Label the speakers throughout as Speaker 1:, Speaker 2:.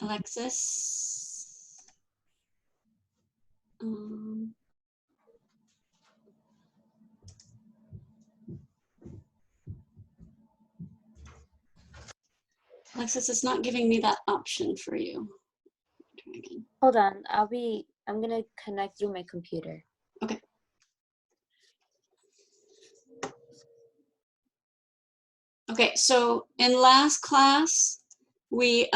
Speaker 1: Alexis. Alexis, it's not giving me that option for you. Try again.
Speaker 2: Hold on, I'm gonna connect through my computer.
Speaker 1: Okay. Okay, so in last class, we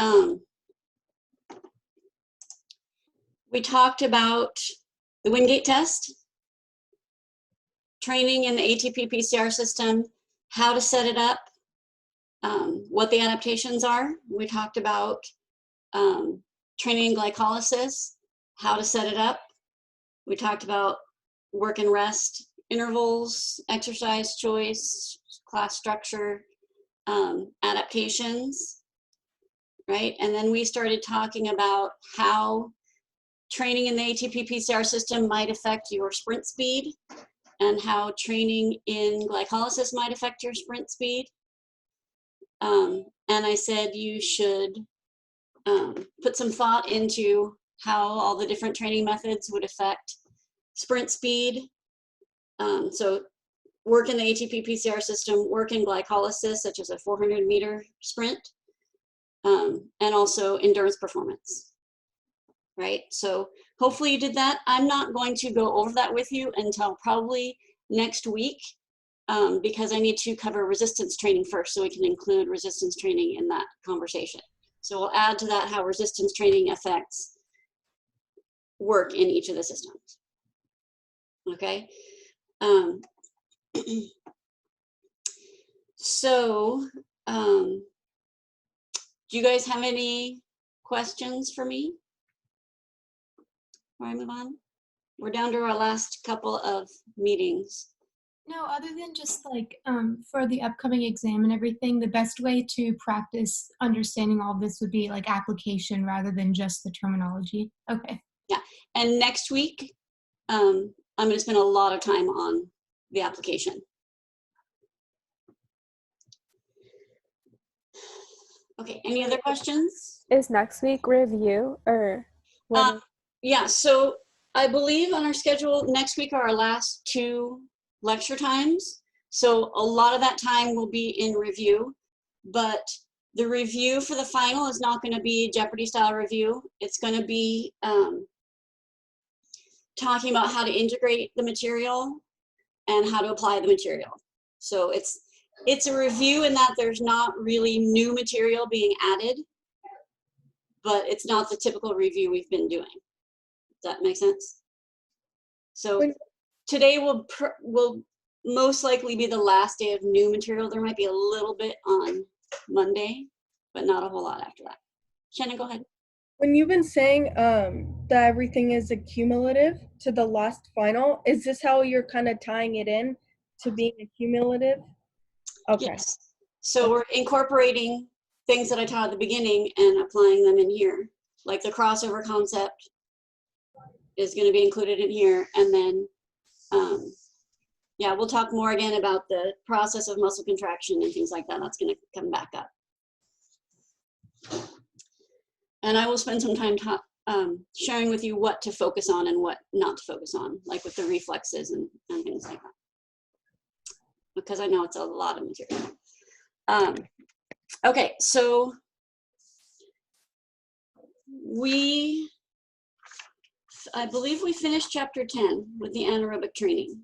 Speaker 1: talked about the Wingate test, training in the ATP PCR system, how to set it up, what the adaptations are. We talked about training in glycolysis, how to set it up. We talked about work and rest intervals, exercise choice, class structure, adaptations, right? And then we started talking about how training in the ATP PCR system might affect your sprint speed, and how training in glycolysis might affect your sprint speed. And I said you should put some thought into how all the different training methods would affect sprint speed. So work in the ATP PCR system, work in glycolysis, such as a 400-meter sprint, and also endurance performance, right? So hopefully you did that. I'm not going to go over that with you until probably next week, because I need to cover resistance training first, so we can include resistance training in that conversation. So we'll add to that how resistance training affects work in each of the systems. Okay. So, do you guys have any questions for me before I move on? We're down to our last couple of meetings.
Speaker 3: No, other than just like for the upcoming exam and everything, the best way to practice understanding all of this would be like application rather than just the terminology. Okay.
Speaker 1: Yeah, and next week, I'm going to spend a lot of time on the application. Okay, any other questions?
Speaker 4: Is next week review or what?
Speaker 1: Yeah, so I believe on our schedule, next week are our last 2 lecture times. So a lot of that time will be in review, but the review for the final is not going to be Jeopardy style review. It's going to be talking about how to integrate the material and how to apply the material. So it's a review in that there's not really new material being added, but it's not the typical review we've been doing. Does that make sense? So today will most likely be the last day of new material. There might be a little bit on Monday, but not a whole lot after that. Shannon, go ahead.
Speaker 5: When you've been saying that everything is accumulative to the last final, is this how you're kind of tying it in to being accumulative? Okay.
Speaker 1: Yes. So we're incorporating things that I taught at the beginning and applying them in here. Like the crossover concept is going to be included in here. And then, yeah, we'll talk more again about the process of muscle contraction and things like that. That's going to come back up. And I will spend some time sharing with you what to focus on and what not to focus on, like with the reflexes and things like that. Because I know it's a lot of material. Okay, so I believe we finished chapter 10 with the anaerobic training.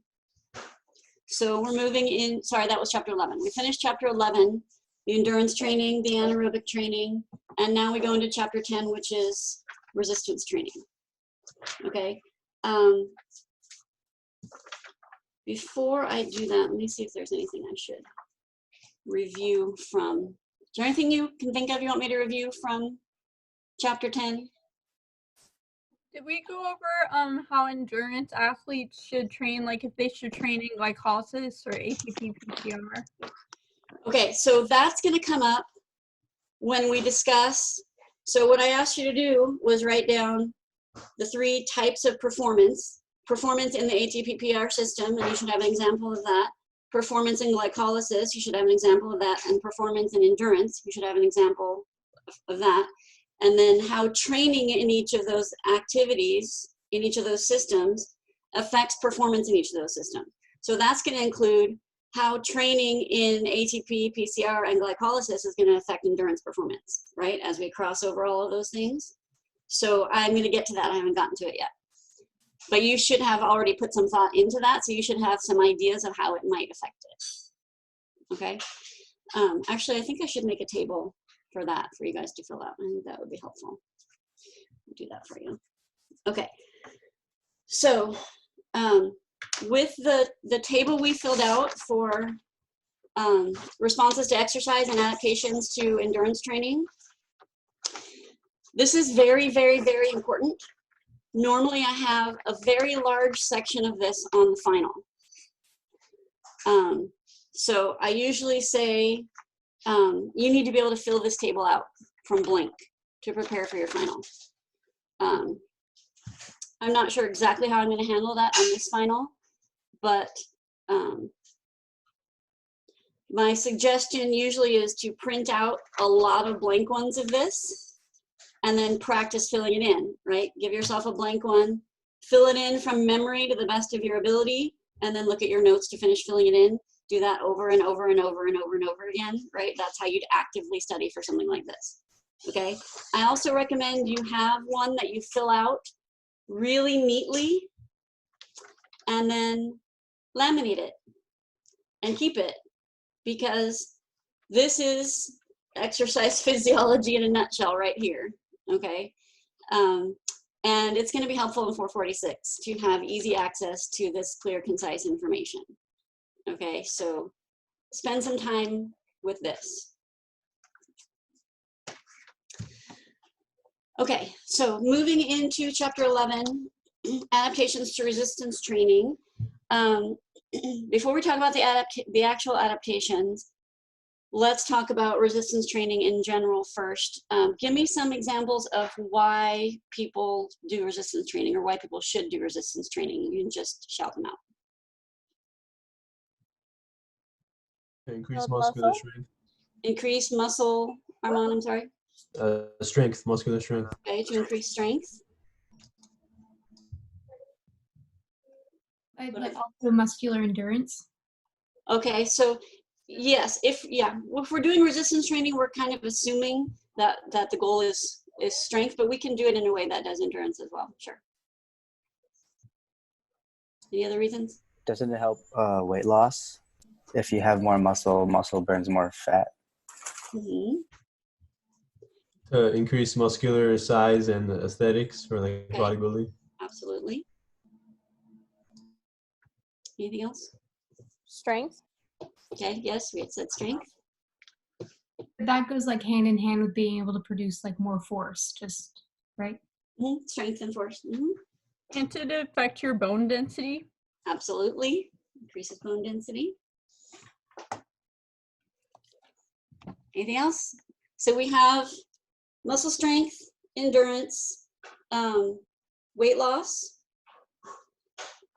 Speaker 1: So we're moving in, sorry, that was chapter 11. We finished chapter 11, the endurance training, the anaerobic training, and now we go into chapter 10, which is resistance training. Okay. Before I do that, let me see if there's anything I should review from. Is there anything you can think of you want me to review from chapter 10?
Speaker 6: Did we go over how endurance athletes should train, like if they should train in glycolysis or ATP PCR?
Speaker 1: Okay, so that's going to come up when we discuss. So what I asked you to do was write down the 3 types of performance in the ATP PR system, and you should have an example of that. performance in glycolysis, you should have an example of that, and performance in endurance, you should have an example of that. And then how training in each of those activities, in each of those systems, affects performance in each of those systems. So that's going to include how training in ATP, PCR, and glycolysis is going to affect endurance performance, right? As we cross over all of those things. So I'm going to get to that. I haven't gotten to it yet. But you should have already put some thought into that, so you should have some ideas of how it might affect it. Okay? Actually, I think I should make a table for that for you guys to fill out. I think that would be helpful. I'll do that for you. Okay. So with the table we filled out for responses to exercise and adaptations to endurance training, this is very, very, very important. Normally I have a very large section of this on the final. So I usually say you need to be able to fill this table out from blank to prepare for your final. I'm not sure exactly how I'm going to handle that on this final, but my suggestion usually is to print out a lot of blank ones of this and then practice filling it in, right? Give yourself a blank one, fill it in from memory to the best of your ability, and then look at your notes to finish filling it in. Do that over and over and over and over and over again, right? That's how you'd actively study for something like this, okay? I also recommend you have one that you fill out really neatly and then laminate it and keep it, because this is exercise physiology in a nutshell right here, okay? And it's going to be helpful in 446 to have easy access to this clear, concise information. Okay, so spend some time with this. Okay, so moving into chapter 11, adaptations to resistance training. Before we talk about the actual adaptations, let's talk about resistance training in general first. Give me some examples of why people do resistance training, or why people should do resistance training. You can just shout them out.
Speaker 7: Increase
Speaker 4: Build
Speaker 7: muscular
Speaker 4: muscle?
Speaker 7: strength.
Speaker 1: Increase muscle, Armand, I'm sorry.
Speaker 7: Strength, muscular strength.
Speaker 1: Okay, to increase strength.
Speaker 3: Like also muscular endurance.
Speaker 1: Okay, so yes, if we're doing resistance training, we're kind of assuming that the goal is strength, but we can do it in a way that does endurance as well. Sure. Any other reasons?
Speaker 8: Doesn't it help weight loss? If you have more muscle, muscle burns more fat.
Speaker 1: Mm-hmm.
Speaker 7: To increase muscular size and aesthetics for like
Speaker 1: Okay.
Speaker 7: bodybuilding.
Speaker 1: Absolutely. Anything else?
Speaker 4: Strength?
Speaker 1: Okay, yes, we had said strength.
Speaker 3: But that goes like hand in hand with being able to produce like more force, just right?
Speaker 1: Mm-hmm. Strength and force. Mm-hmm.
Speaker 6: Can't it affect your bone density?
Speaker 1: Absolutely. Increases bone density. Anything else? So we have muscle strength, endurance, weight loss,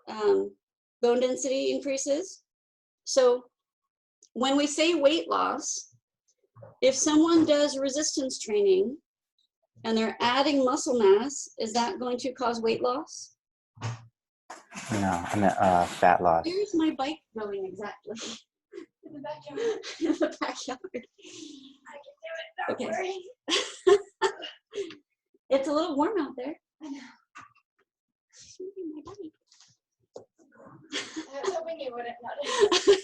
Speaker 1: bone density increases. So when we say weight loss, if someone does resistance training and they're adding muscle mass, is that going to cause weight loss?
Speaker 8: No, I meant fat loss.
Speaker 1: Where's my bike going exactly? In the backyard. In the backyard. I can do it, don't worry. It's a little warm out there. I know. I was hoping you wouldn't notice.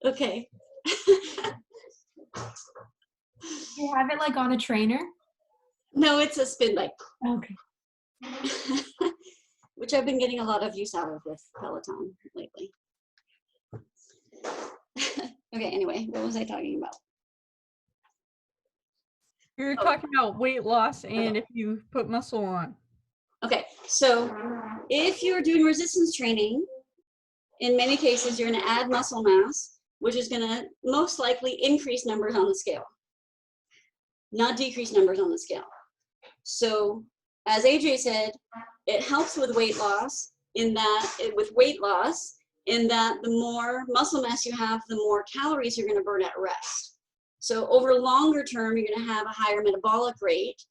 Speaker 1: Okay.
Speaker 3: You have it like on a trainer.
Speaker 1: No, it's a spin bike.
Speaker 3: Okay.
Speaker 1: Which I've been getting a lot of use out of with Peloton lately. Okay, anyway, what was I talking about?
Speaker 6: You're talking about weight loss and if you put muscle on.
Speaker 1: Okay, so if you're doing resistance training, in many cases, you're going to add muscle mass, which is going to most likely increase numbers on the scale, not decrease numbers on the scale. So as AJ said, it helps with weight loss, in that with weight loss, in that the more muscle mass you have, the more calories you're going to burn at rest. So over longer term, you're going to have a higher metabolic rate,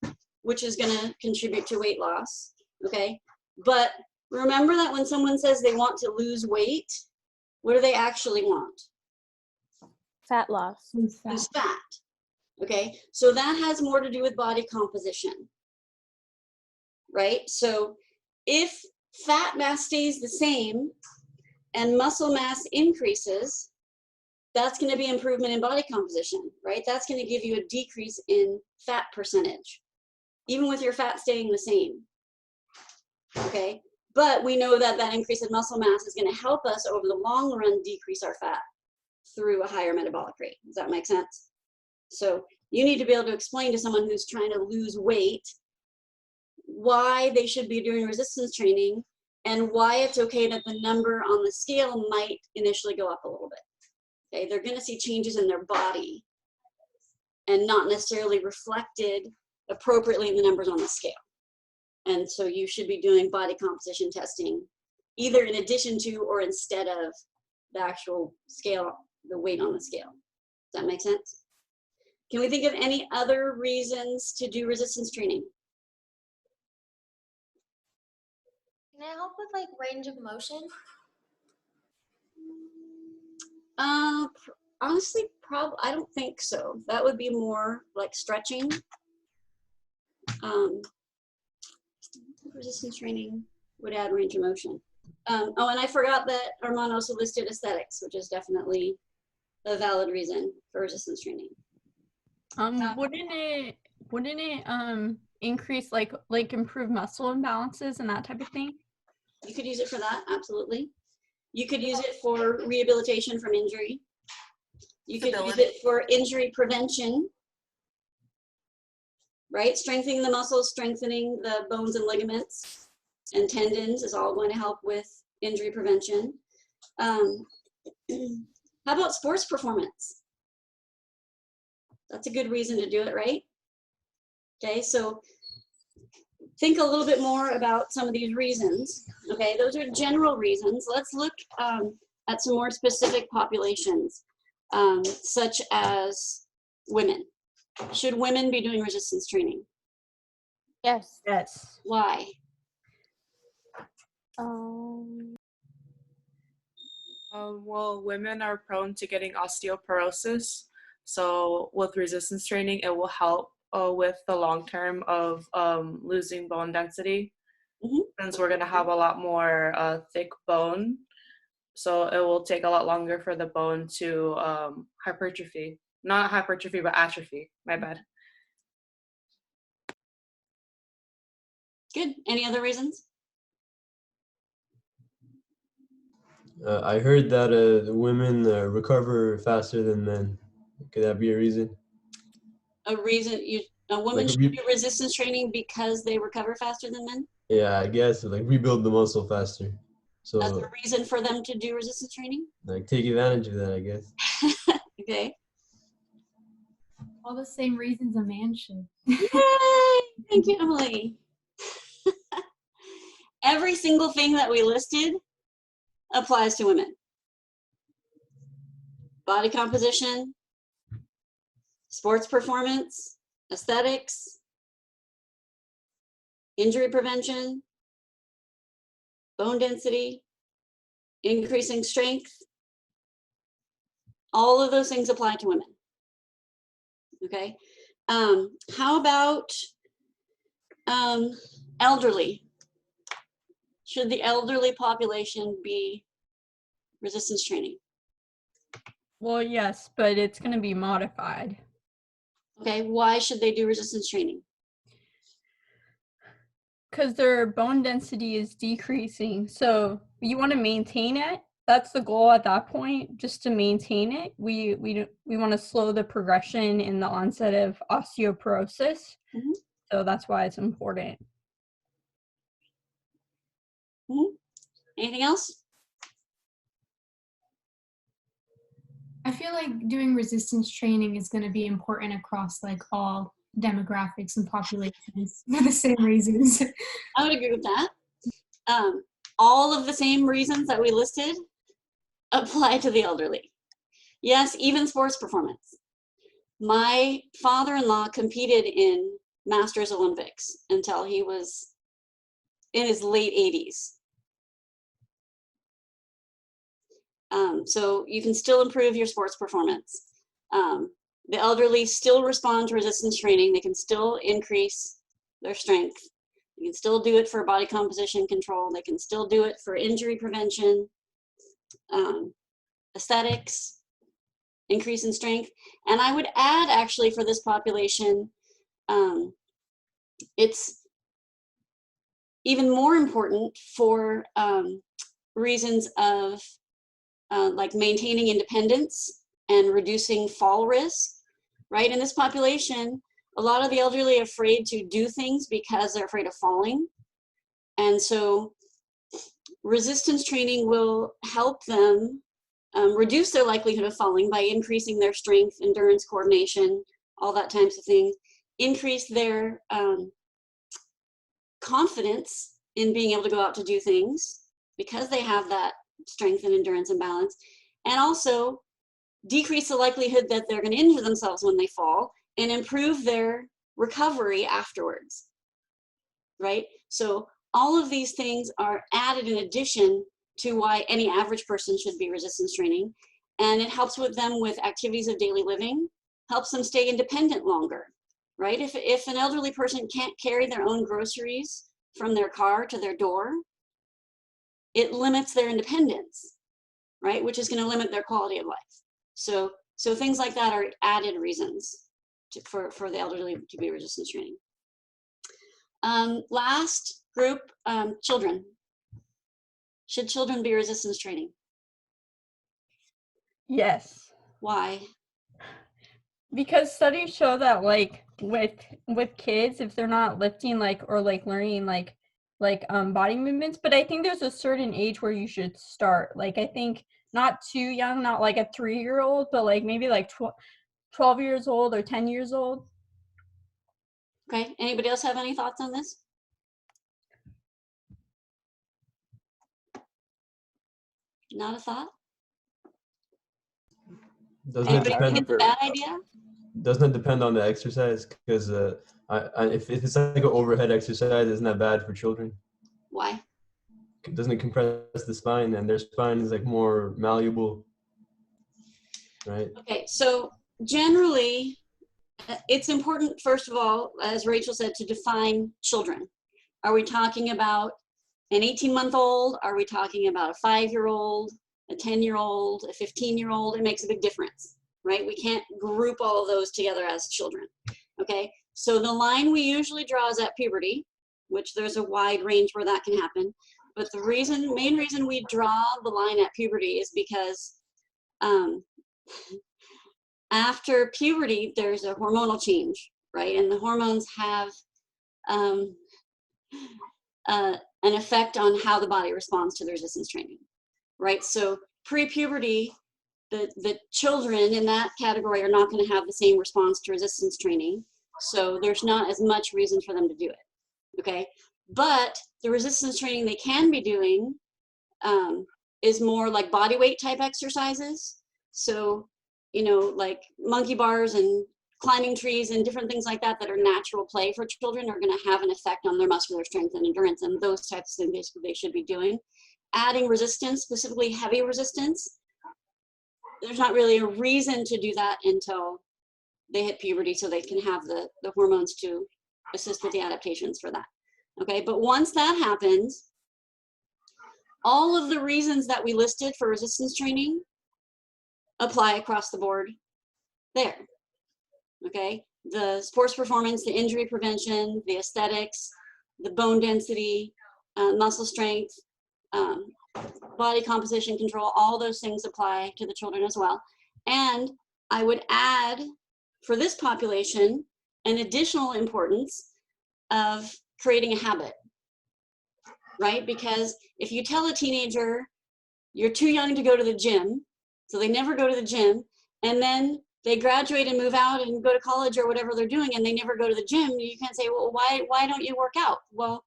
Speaker 1: which is going to contribute to weight loss. Okay. But remember that when someone says they want to lose weight, what do they actually want?
Speaker 4: Fat loss.
Speaker 3: Lose fat.
Speaker 1: Lose fat. Okay. So that has more to do with body composition. Right? So if fat mass stays the same and muscle mass increases, that's going to be improvement in body composition, right? That's going to give you a decrease in fat percentage, even with your fat staying the same. Okay? But we know that that increase in muscle mass is going to help us over the long run decrease our fat through a higher metabolic rate. Does that make sense? So you need to be able to explain to someone who's trying to lose weight why they should be doing resistance training and why it's okay that the number on the scale might initially go up a little bit. Okay, they're going to see changes in their body and not necessarily reflected appropriately in the numbers on the scale. And so you should be doing body composition testing either in addition to or instead of the actual scale, the weight on the scale. Does that make sense? Can we think of any other reasons to do resistance training?
Speaker 9: Can it help with like range of motion?
Speaker 1: Honestly, I don't think so. That would be more like stretching. Resistance training would add range of motion. Oh, and I forgot that Armand also listed aesthetics, which is definitely a valid reason for resistance training.
Speaker 6: Wouldn't it increase like improve muscle imbalances and that type of thing?
Speaker 1: You could use it for that, absolutely. You could use it for rehabilitation from injury. You could use it for injury prevention, right? Strengthening the muscles, strengthening the bones and ligaments and tendons is all going to help with injury prevention. How about sports performance? That's a good reason to do it, right? Okay, so think a little bit more about some of these reasons. Okay, those are general reasons. Let's look at some more specific populations, such as women. Should women be doing resistance training?
Speaker 2: Yes.
Speaker 6: Yes.
Speaker 1: Why?
Speaker 10: Well, women are prone to getting osteoporosis. So with resistance training, it will help with the long term of losing bone density. Since we're going to have a lot more thick bone. So it will take a lot longer for the bone to hypertrophy. Not hypertrophy, but atrophy. My bad.
Speaker 1: Good. Any other reasons?
Speaker 7: I heard that women recover faster than men. Could that be a reason?
Speaker 1: A woman should do resistance training because they recover faster than men?
Speaker 7: Yeah, I guess like rebuild the muscle faster. So
Speaker 1: that's a reason for them to do resistance training?
Speaker 7: Like take advantage of that, I guess.
Speaker 1: Okay.
Speaker 3: All the same reasons a man should.
Speaker 1: Yay! Thank you, Emily. Every single thing that we listed applies to women. Body composition, sports performance, aesthetics, injury prevention, bone density, increasing strength. All of those things apply to women. Okay. How about elderly? Should the elderly population be resistance training?
Speaker 6: Well, yes, but it's going to be modified.
Speaker 1: Okay, why should they do resistance training?
Speaker 6: Because their bone density is decreasing. So you want to maintain it. That's the goal at that point, just to maintain it. We want to slow the progression in the onset of osteoporosis. So that's why it's important.
Speaker 1: Anything else?
Speaker 3: I feel like doing resistance training is going to be important across like all demographics and populations for the same reasons.
Speaker 1: I would agree with that. all of the same reasons that we listed apply to the elderly. Yes, even sports performance. My father-in-law competed in Masters Olympics until he was in his late 80s. So you can still improve your sports performance. The elderly still respond to resistance training. They can still increase their strength. You can still do it for body composition control. They can still do it for injury prevention, aesthetics, increase in strength. And I would add, actually, for this population, it's even more important for reasons of like maintaining independence and reducing fall risk, right? In this population, a lot of the elderly are afraid to do things because they're afraid of falling. And so resistance training will help them reduce their likelihood of falling by increasing their strength, endurance, coordination, all that types of things, increase their confidence in being able to go out to do things because they have that strength and endurance and balance, and also decrease the likelihood that they're going to injure themselves when they fall and improve their recovery afterwards, right? So all of these things are added in addition to why any average person should be resistance training, and it helps with them with activities of daily living, helps them stay independent longer, right? If an elderly person can't carry their own groceries from their car to their door, it limits their independence, right? Which is going to limit their quality of life. So things like that are added reasons for the elderly to be resistance training. Last group, children. Should children be resistance training?
Speaker 6: Yes.
Speaker 1: Why?
Speaker 6: Because studies show that like with kids, if they're not lifting or learning body movements, but I think there's a certain age where you should start. Like I think not too young, not like a 3-year-old, but like maybe like 12 years old or 10 years old.
Speaker 1: Okay, anybody else have any thoughts on this? Not a thought?
Speaker 7: Doesn't it
Speaker 1: Anybody
Speaker 7: depend?
Speaker 1: think it's a bad idea?
Speaker 7: Doesn't it depend on the exercise? Because if it's like an overhead exercise, isn't that bad for children?
Speaker 1: Why?
Speaker 7: Doesn't it compress the spine, and their spine is like more malleable, right?
Speaker 1: Okay, so generally, it's important, first of all, as Rachel said, to define children. Are we talking about an 18-month-old? Are we talking about a 5-year-old, a 10-year-old, a 15-year-old? It makes a big difference, right? We can't group all of those together as children, okay? So the line we usually draw is at puberty, which there's a wide range where that can happen. But the main reason we draw the line at puberty is because after puberty, there's a hormonal change, right? And the hormones have an effect on how the body responds to the resistance training, right? So pre-puberty, the children in that category are not going to have the same response to resistance training. So there's not as much reason for them to do it, okay? But the resistance training they can be doing is more like body weight type exercises. So, you know, like monkey bars and climbing trees and different things like that that are natural play for children are going to have an effect on their muscular strength and endurance, and those types of things they should be doing. Adding resistance, specifically heavy resistance, there's not really a reason to do that until they hit puberty, so they can have the hormones to assist with the adaptations for that. Okay, but once that happens, all of the reasons that we listed for resistance training apply across the board there. Okay, the sports performance, the injury prevention, the aesthetics, the bone density, muscle strength, body composition control, all those things apply to the children as well. And I would add for this population an additional importance of creating a habit, right? Because if you tell a teenager you're too young to go to the gym, so they never go to the gym, and then they graduate and move out and go to college or whatever they're doing, and they never go to the gym, you can't say, well, why don't you work out? Well,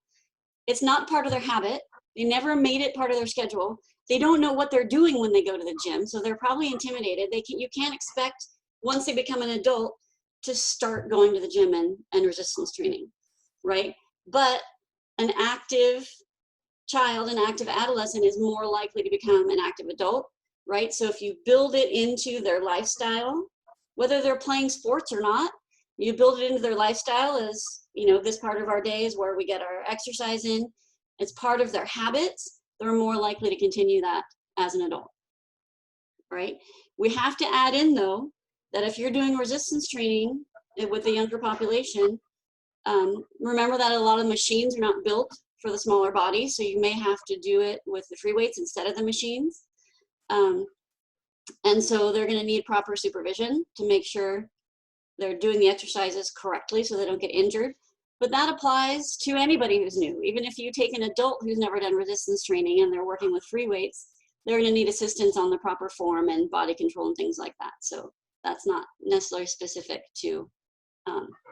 Speaker 1: it's not part of their habit. They never made it part of their schedule. They don't know what they're doing when they go to the gym, so they're probably intimidated. You can't expect, once they become an adult, to start going to the gym and resistance training, right? But an active child, an active adolescent is more likely to become an active adult, right? So if you build it into their lifestyle, whether they're playing sports or not, you build it into their lifestyle as, this part of our day is where we get our exercise in. It's part of their habits. They're more likely to continue that as an adult, right? We have to add in, though, that if you're doing resistance training with the younger population, remember that a lot of machines are not built for the smaller body, so you may have to do it with the free weights instead of the machines. And so they're going to need proper supervision to make sure they're doing the exercises correctly so they don't get injured. But that applies to anybody who's new. Even if you take an adult who's never done resistance training and they're working with free weights, they're going to need assistance on the proper form and body control and things like that. So that's not necessarily specific to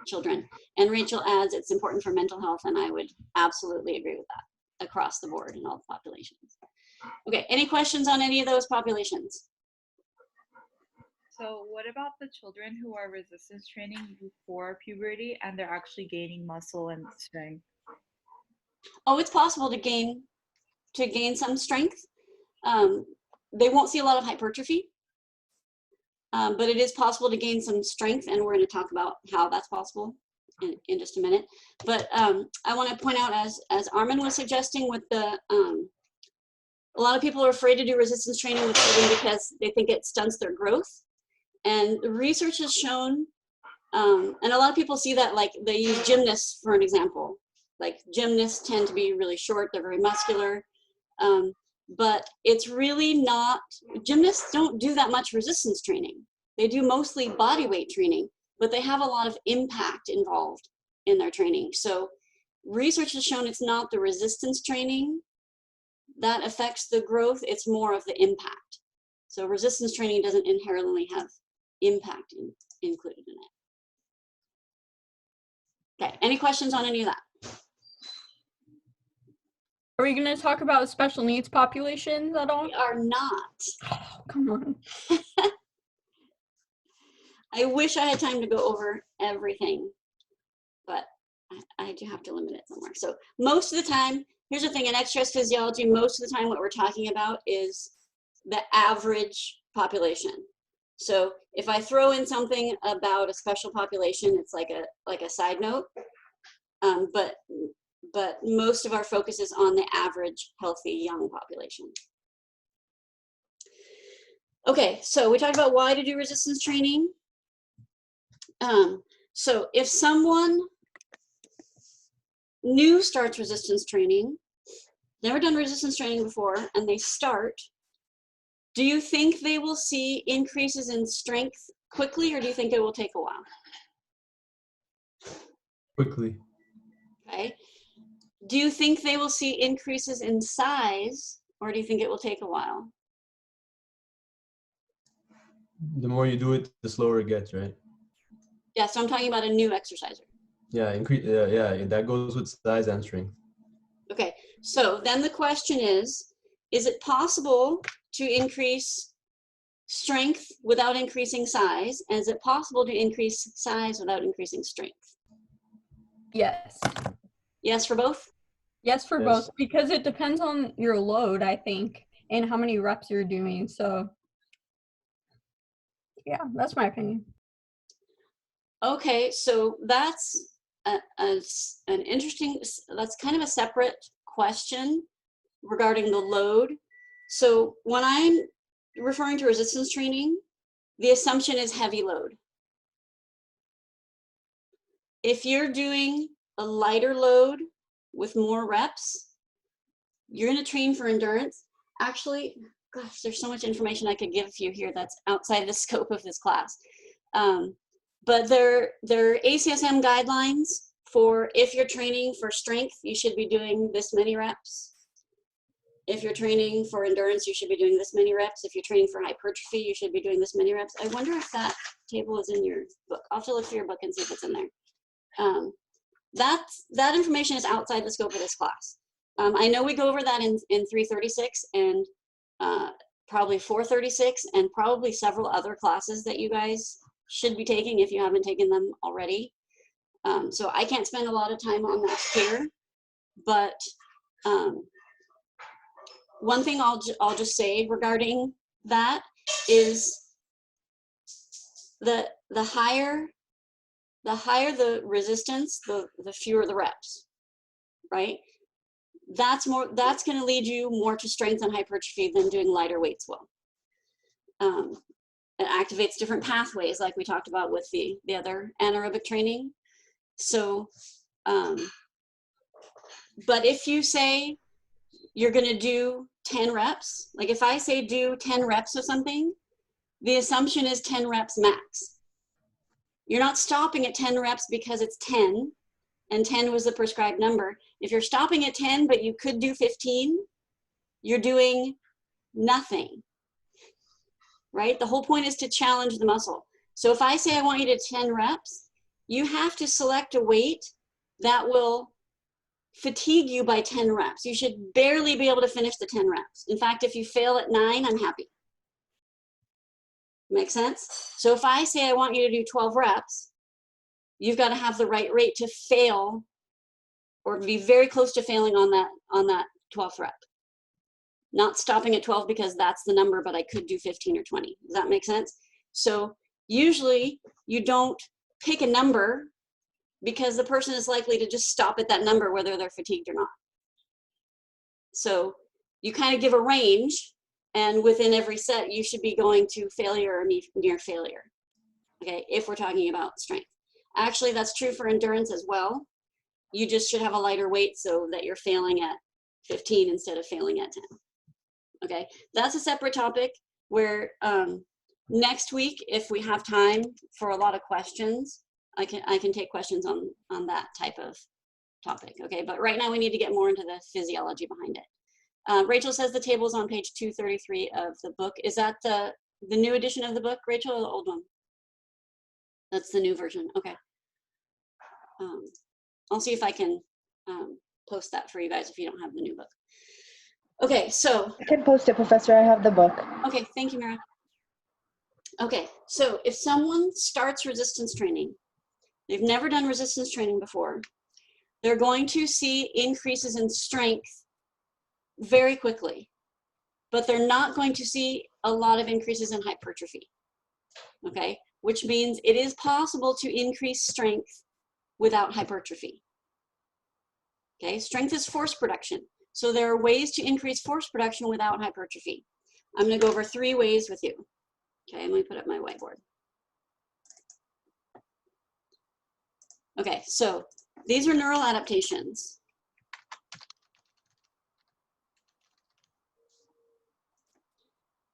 Speaker 1: children. And Rachel adds it's important for mental health, and I would absolutely agree with that across the board in all the populations. Okay, any questions on any of those populations?
Speaker 11: So what about the children who are resistance training before puberty and they're actually gaining muscle and strength?
Speaker 1: Oh, it's possible to gain some strength. They won't see a lot of hypertrophy, but it is possible to gain some strength, and we're going to talk about how that's possible in just a minute. But I want to point out, as Armin was suggesting, with the a lot of people are afraid to do resistance training with children because they think it stunts their growth. And the research has shown, and a lot of people see that, like they use gymnasts for an example. Like gymnasts tend to be really short, they're very muscular, but it's really not, gymnasts don't do that much resistance training. They do mostly body weight training, but they have a lot of impact involved in their training. So research has shown it's not the resistance training that affects the growth, it's more of the impact. So resistance training doesn't inherently have impact included in it. Okay, any questions on any of that?
Speaker 6: Are we going to talk about special needs populations at all?
Speaker 1: We are not.
Speaker 6: Oh, come on.
Speaker 1: I wish I had time to go over everything, but I do have to limit it somewhere. So most of the time, here's the thing, in exercise physiology, most of the time what we're talking about is the average population. So if I throw in something about a special population, it's like a side note, but most of our focus is on the average healthy young population. Okay, so we talked about why to do resistance training. So if someone new starts resistance training, never done resistance training before, and they start, do you think they will see increases in strength quickly, or do you think it will take a while?
Speaker 7: Quickly.
Speaker 1: Okay. Do you think they will see increases in size, or do you think it will take a while?
Speaker 7: The more you do it, the slower it gets, right?
Speaker 1: Yeah, so I'm talking about a new exerciser.
Speaker 7: Yeah, yeah, that goes with size and strength.
Speaker 1: Okay, so then the question is it possible to increase strength without increasing size? And is it possible to increase size without increasing strength?
Speaker 6: Yes.
Speaker 1: Yes for both?
Speaker 6: Yes for both, because it depends on your load, I think, and how many reps you're doing. So yeah, that's my opinion.
Speaker 1: Okay, so that's an interesting, that's kind of a separate question regarding the load. So when I'm referring to resistance training, the assumption is heavy load. If you're doing a lighter load with more reps, you're going to train for endurance. Actually, gosh, there's so much information I could give you here that's outside the scope of this class. But there are ACSM guidelines for if you're training for strength, you should be doing this many reps. If you're training for endurance, you should be doing this many reps. If you're training for hypertrophy, you should be doing this many reps. I wonder if that table is in your book. I'll have to look through your book and see if it's in there. That information is outside the scope of this class. I know we go over that in 336 and probably 436 and probably several other classes that you guys should be taking if you haven't taken them already. So I can't spend a lot of time on that here, but one thing I'll just say regarding that is the higher the resistance, the fewer the reps, right? That's going to lead you more to strength and hypertrophy than doing lighter weights will. It activates different pathways like we talked about with the other anaerobic training. So, but if you say you're going to do 10 reps, like if I say do 10 reps of something, the assumption is 10 reps max. You're not stopping at 10 reps because it's 10 and 10 was the prescribed number. If you're stopping at 10, but you could do 15, you're doing nothing, right? The whole point is to challenge the muscle. So if I say I want you to 10 reps, you have to select a weight that will fatigue you by 10 reps. You should barely be able to finish the 10 reps. In fact, if you fail at 9, I'm happy. Make sense? So if I say I want you to do 12 reps, you've got to have the right rate to fail or be very close to failing on that 12th rep. Not stopping at 12 because that's the number, but I could do 15 or 20. Does that make sense? So usually you don't pick a number because the person is likely to just stop at that number whether they're fatigued or not. So you kind of give a range, and within every set you should be going to failure or near failure, okay, if we're talking about strength. Actually, that's true for endurance as well. You just should have a lighter weight so that you're failing at 15 instead of failing at 10. Okay, that's a separate topic where next week, if we have time for a lot of questions, I can take questions on that type of topic. Okay, but right now we need to get more into the physiology behind it. Rachel says the table is on page 233 of the book. Is that the new edition of the book, Rachel, or the old one? That's the new version. Okay. I'll see if I can post that for you guys if you don't have the new book. Okay, so.
Speaker 5: I can post it, Professor. I have the book.
Speaker 1: Okay, thank you, Mira. Okay, so if someone starts resistance training, they've never done resistance training before, they're going to see increases in strength very quickly, but they're not going to see a lot of increases in hypertrophy, okay? Which means it is possible to increase strength without hypertrophy, okay? Strength is force production. So there are ways to increase force production without hypertrophy. I'm gonna go over 3 ways with you. Okay, let me put up my whiteboard. Okay, so these are neural adaptations.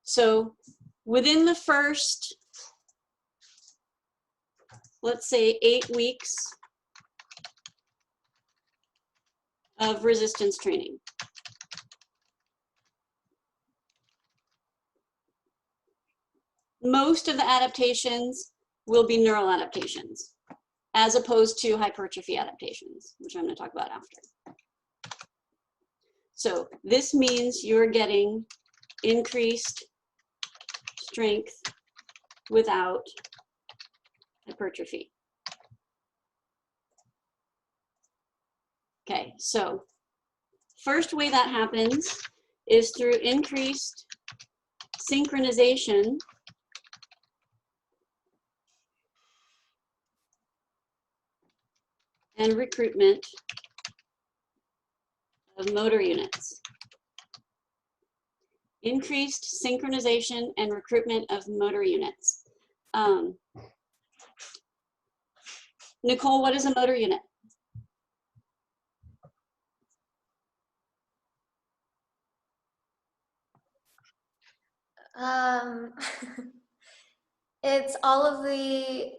Speaker 1: So within the first, let's say 8 weeks of resistance training, most of the adaptations will be neural adaptations as opposed to hypertrophy adaptations, which I'm going to talk about after. So this means you're getting increased strength without hypertrophy. Okay, so first way that happens is through increased synchronization and recruitment of motor units. Increased synchronization and recruitment of motor units. Nicole, what is a motor unit?
Speaker 9: It's all of the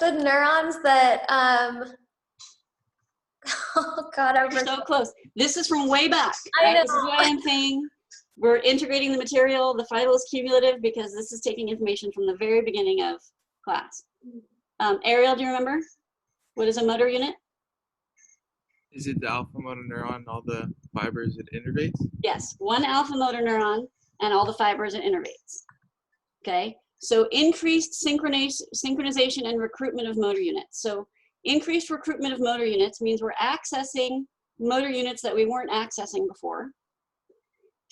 Speaker 9: neurons that oh God, I'm
Speaker 1: so close. This is from way back. Right? This is why I'm saying we're integrating the material. The final is cumulative because this is taking information from the very beginning of class. Ariel, do you remember? What is a motor unit?
Speaker 12: Is it the alpha motor neuron and all the fibers it innervates?
Speaker 1: Yes, one alpha motor neuron and all the fibers it innervates. Okay, so increased synchronization and recruitment of motor units. So increased recruitment of motor units means we're accessing motor units that we weren't accessing before.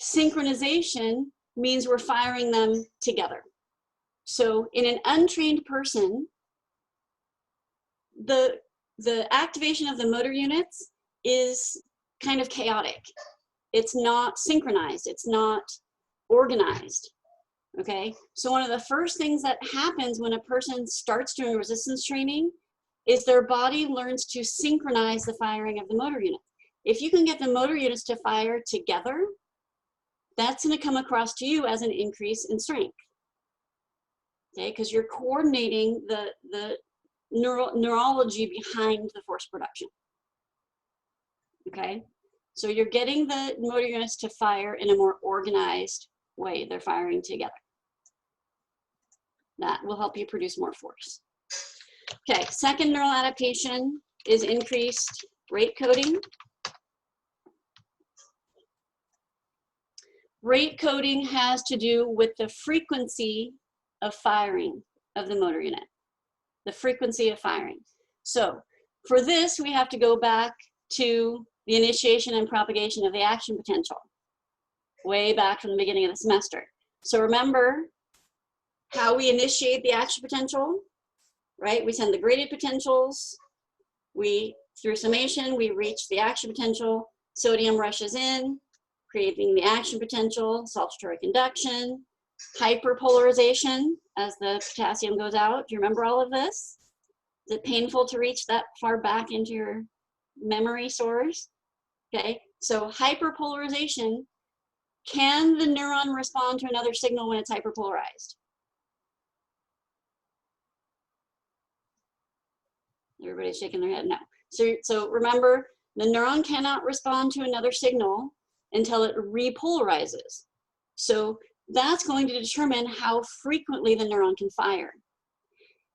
Speaker 1: Synchronization means we're firing them together. So in an untrained person, the activation of the motor units is kind of chaotic. It's not synchronized, it's not organized, okay? So one of the first things that happens when a person starts doing resistance training is their body learns to synchronize the firing of the motor units. If you can get the motor units to fire together, that's gonna come across to you as an increase in strength, okay? Because you're coordinating the neurology behind the force production, okay? So you're getting the motor units to fire in a more organized way. They're firing together. That will help you produce more force. Okay, second neural adaptation is increased rate coding. Rate coding has to do with the frequency of firing of the motor unit, the frequency of firing. So for this, we have to go back to the initiation and propagation of the action potential, way back from the beginning of the semester. So remember how we initiate the action potential, right? We send the graded potentials, through summation, we reach the action potential, sodium rushes in, creating the action potential, saltatory conduction, hyperpolarization as the potassium goes out. Do you remember all of this? Is it painful to reach that far back into your memory source? Okay, so hyperpolarization, can the neuron respond to another signal when it's hyperpolarized? Everybody's shaking their head no. So remember, the neuron cannot respond to another signal until it repolarizes. So that's going to determine how frequently the neuron can fire.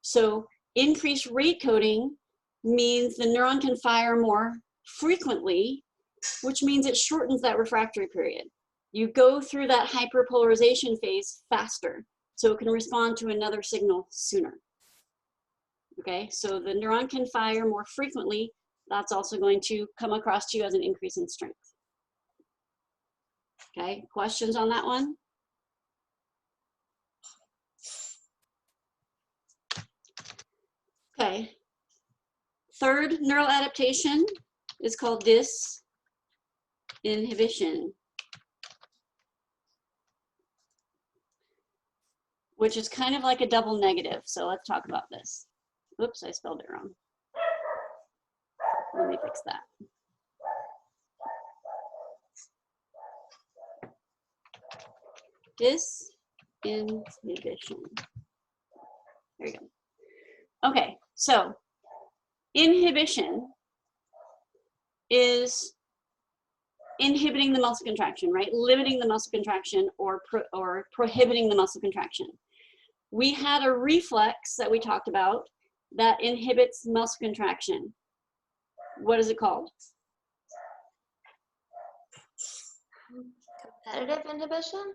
Speaker 1: So increased rate coding means the neuron can fire more frequently, which means it shortens that refractory period. You go through that hyperpolarization phase faster, so it can respond to another signal sooner. Okay, so the neuron can fire more frequently. That's also going to come across to you as an increase in strength. Okay, questions on that one? Okay, third neural adaptation is called disinhibition, which is kind of like a double negative. So let's talk about this. Oops, I spelled it wrong. Let me fix that. Disinhibition. There you go. Okay, so inhibition is inhibiting the muscle contraction, right? Limiting the muscle contraction or prohibiting the muscle contraction. We had a reflex that we talked about that inhibits muscle contraction. What is it called?
Speaker 9: Competitive inhibition?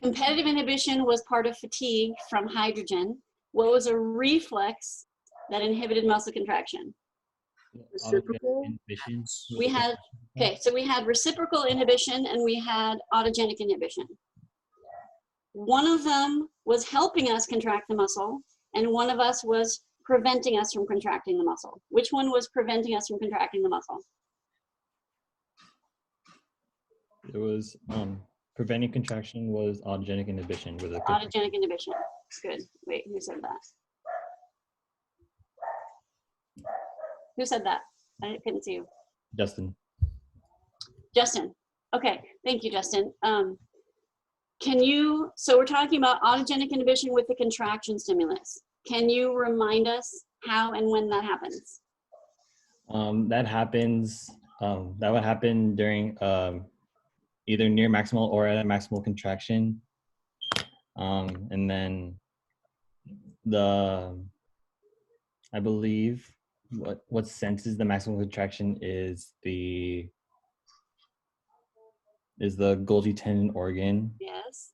Speaker 1: Competitive inhibition was part of fatigue from hydrogen. What was a reflex that inhibited muscle contraction?
Speaker 13: Reciprocal inhibition.
Speaker 1: We had, okay, so we had reciprocal inhibition and we had autogenic inhibition. One of them was helping us contract the muscle and one of us was preventing us from contracting the muscle. Which one was preventing us from contracting the muscle?
Speaker 13: It was preventing contraction was autogenic inhibition with a
Speaker 1: Autogenic inhibition. Good. Wait, who said that? Who said that? I couldn't see you.
Speaker 13: Justin.
Speaker 1: Justin. Okay, thank you, Justin. Can you, so we're talking about autogenic inhibition with the contraction stimulus. Can you remind us how and when that happens?
Speaker 13: That happens, that would happen during either near maximal or at a maximal contraction. And then I believe what senses the maximum contraction is the Golgi tendon organ.
Speaker 1: Yes.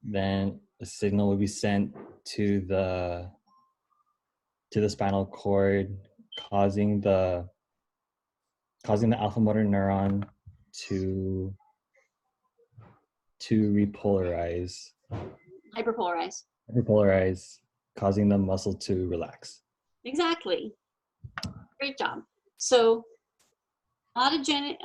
Speaker 13: Then a signal will be sent to the spinal cord, causing the alpha motor neuron to repolarize,
Speaker 1: Hyperpolarize.
Speaker 13: causing the muscle to relax.
Speaker 1: Exactly. Great job. So autogenic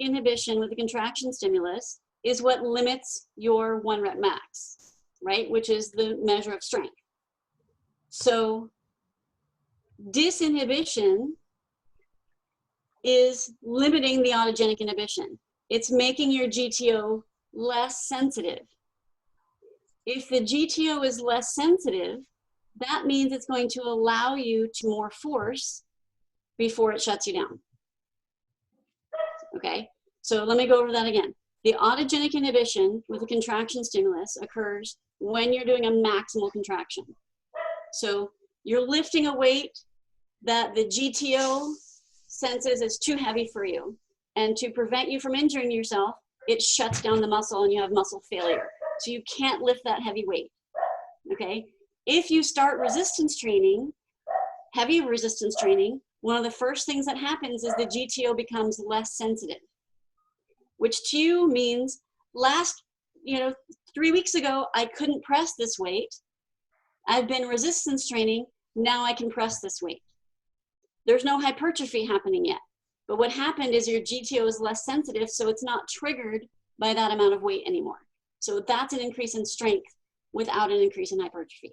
Speaker 1: inhibition with the contraction stimulus is what limits your 1 rep max, right? Which is the measure of strength. So disinhibition is limiting the autogenic inhibition. It's making your GTO less sensitive. If the GTO is less sensitive, that means it's going to allow you to more force before it shuts you down. Okay, so let me go over that again. The autogenic inhibition with a contraction stimulus occurs when you're doing a maximal contraction. So you're lifting a weight that the GTO senses is too heavy for you. And to prevent you from injuring yourself, it shuts down the muscle and you have muscle failure. So you can't lift that heavy weight, okay? If you start resistance training, heavy resistance training, one of the first things that happens is the GTO becomes less sensitive, which to you means 3 weeks ago, I couldn't press this weight. I've been resistance training, now I can press this weight. There's no hypertrophy happening yet. But what happened is your GTO is less sensitive, so it's not triggered by that amount of weight anymore. So that's an increase in strength without an increase in hypertrophy,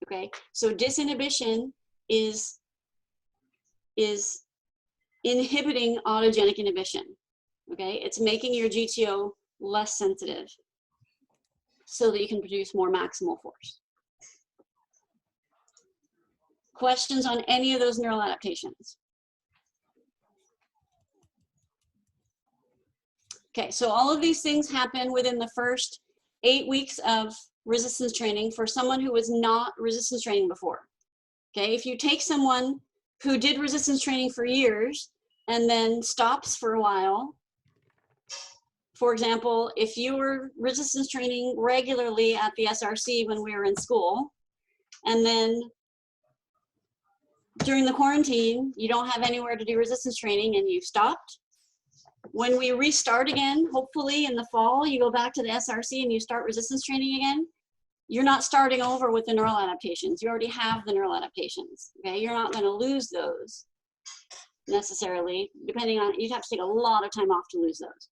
Speaker 1: okay? So disinhibition is inhibiting autogenic inhibition, okay? It's making your GTO less sensitive so that you can produce more maximal force. Questions on any of those neural adaptations? Okay, so all of these things happen within the first 8 weeks of resistance training for someone who was not resistance training before. Okay, if you take someone who did resistance training for years and then stops for a while, for example, if you were resistance training regularly at the SRC when we were in school, and then during the quarantine, you don't have anywhere to do resistance training and you stopped. When we restart again, hopefully in the fall, you go back to the SRC and you start resistance training again, you're not starting over with the neural adaptations. You already have the neural adaptations, okay? You're not gonna lose those necessarily, depending on, you'd have to take a lot of time off to lose those,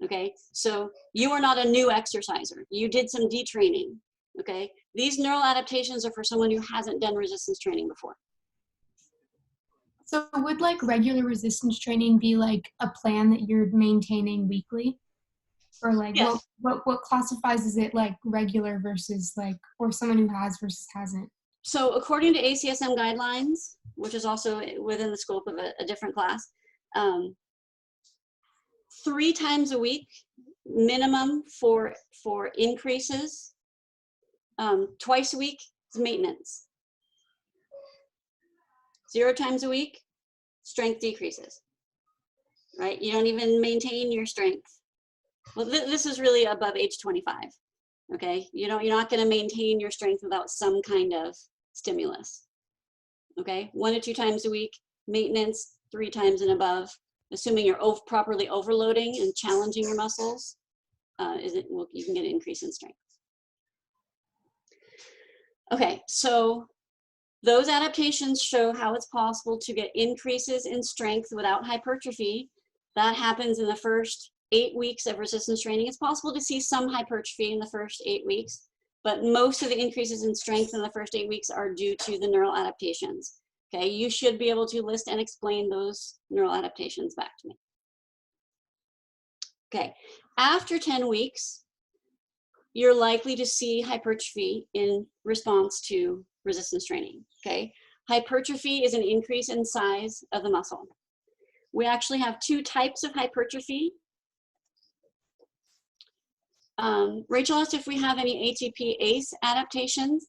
Speaker 1: okay? So you are not a new exerciser. You did some detraining, okay? These neural adaptations are for someone who hasn't done resistance training before.
Speaker 3: So would like regular resistance training be like a plan that you're maintaining weekly? Or like
Speaker 1: Yes.
Speaker 3: what classifies as it like regular versus like, or someone who has versus hasn't?
Speaker 1: So according to ACSM guidelines, which is also within the scope of a different class, 3 times a week minimum for increases. Twice a week is maintenance. 0 times a week, strength decreases, right? You don't even maintain your strength. Well, this is really above age 25, okay? You're not gonna maintain your strength without some kind of stimulus, okay? 1 to 2 times a week, maintenance, 3 times and above, assuming you're properly overloading and challenging your muscles, you can get an increase in strength. Okay, so those adaptations show how it's possible to get increases in strength without hypertrophy. That happens in the first 8 weeks of resistance training. It's possible to see some hypertrophy in the first 8 weeks, but most of the increases in strength in the first 8 weeks are due to the neural adaptations. Okay, you should be able to list and explain those neural adaptations back to me. Okay, after 10 weeks, you're likely to see hypertrophy in response to resistance training, okay? Hypertrophy is an increase in size of the muscle. We actually have 2 types of hypertrophy. Rachel asked if we have any ATP ACE adaptations.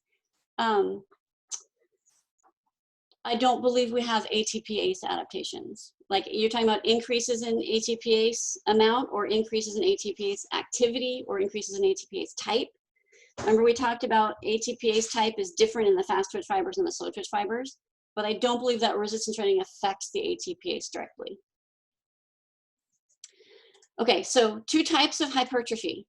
Speaker 1: I don't believe we have ATPase adaptations. Like you're talking about increases in ATPase amount or increases in ATPase activity or increases in ATPase type. Remember we talked about ATPase type is different in the fast twitch fibers and the slow twitch fibers, but I don't believe that resistance training affects the ATPase directly. Okay, so 2 types of hypertrophy.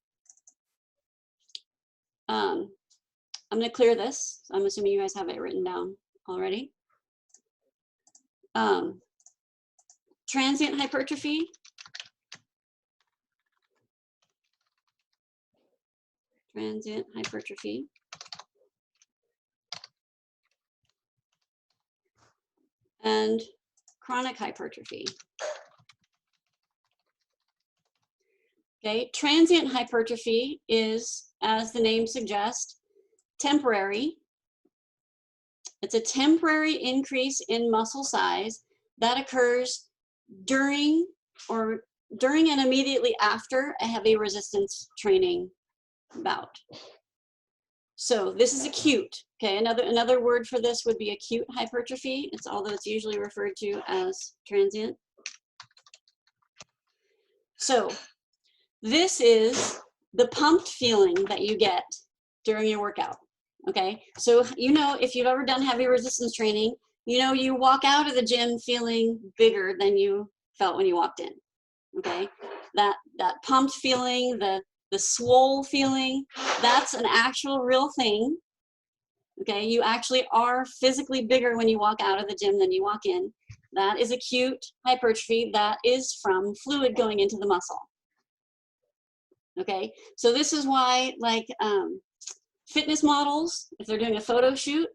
Speaker 1: I'm gonna clear this. I'm assuming you guys have it written down already. Transient hypertrophy. Transient hypertrophy. And chronic hypertrophy. Okay, transient hypertrophy is, as the name suggests, temporary. It's a temporary increase in muscle size that occurs during and immediately after a heavy resistance training bout. So this is acute. Okay, another word for this would be acute hypertrophy. It's although it's usually referred to as transient. So this is the pumped feeling that you get during your workout. Okay, so you know, if you've ever done heavy resistance training, you know you walk out of the gym feeling bigger than you felt when you walked in. Okay, that pumped feeling, the swole feeling, that's an actual real thing. Okay, you actually are physically bigger when you walk out of the gym than you walk in. That is acute hypertrophy. That is from fluid going into the muscle. Okay, so this is why, like, fitness models, if they're doing a photo shoot,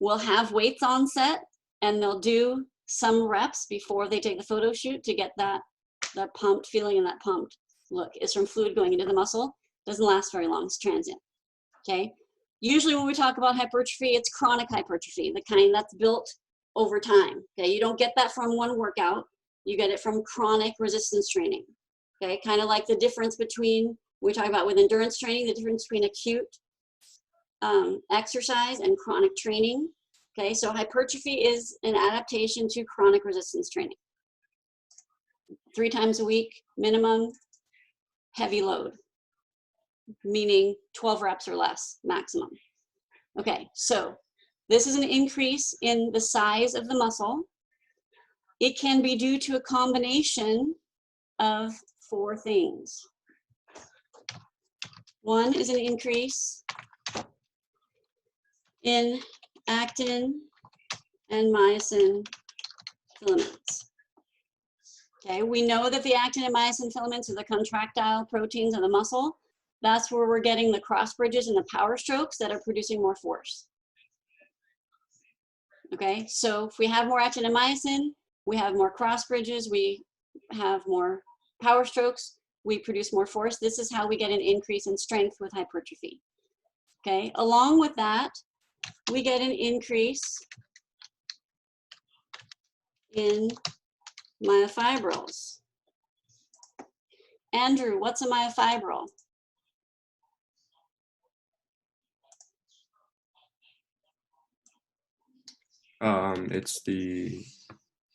Speaker 1: will have weights on set and they'll do some reps before they take the photo shoot to get that pumped feeling and that pumped look. It's from fluid going into the muscle. Doesn't last very long. It's transient. Okay. Usually when we talk about hypertrophy, it's chronic hypertrophy, the kind that's built over time. Okay. You don't get that from one workout. You get it from chronic resistance training. Okay. Kind of like the difference between, we talk about with endurance training, the difference between acute exercise and chronic training. Okay, so hypertrophy is an adaptation to chronic resistance training. 3 times a week, minimum, heavy load, meaning 12 reps or less, maximum. Okay, so this is an increase in the size of the muscle. It can be due to a combination of 4 things. 1 is an increase in actin and myosin filaments. Okay, we know that the actin and myosin filaments are the contractile proteins of the muscle. That's where we're getting the cross bridges and the power strokes that are producing more force. Okay, so if we have more actin and myosin, we have more cross bridges, we have more power strokes, we produce more force. This is how we get an increase in strength with hypertrophy. Okay, along with that, we get an increase in myofibrils. Andrew, what's a myofibril?
Speaker 14: It's the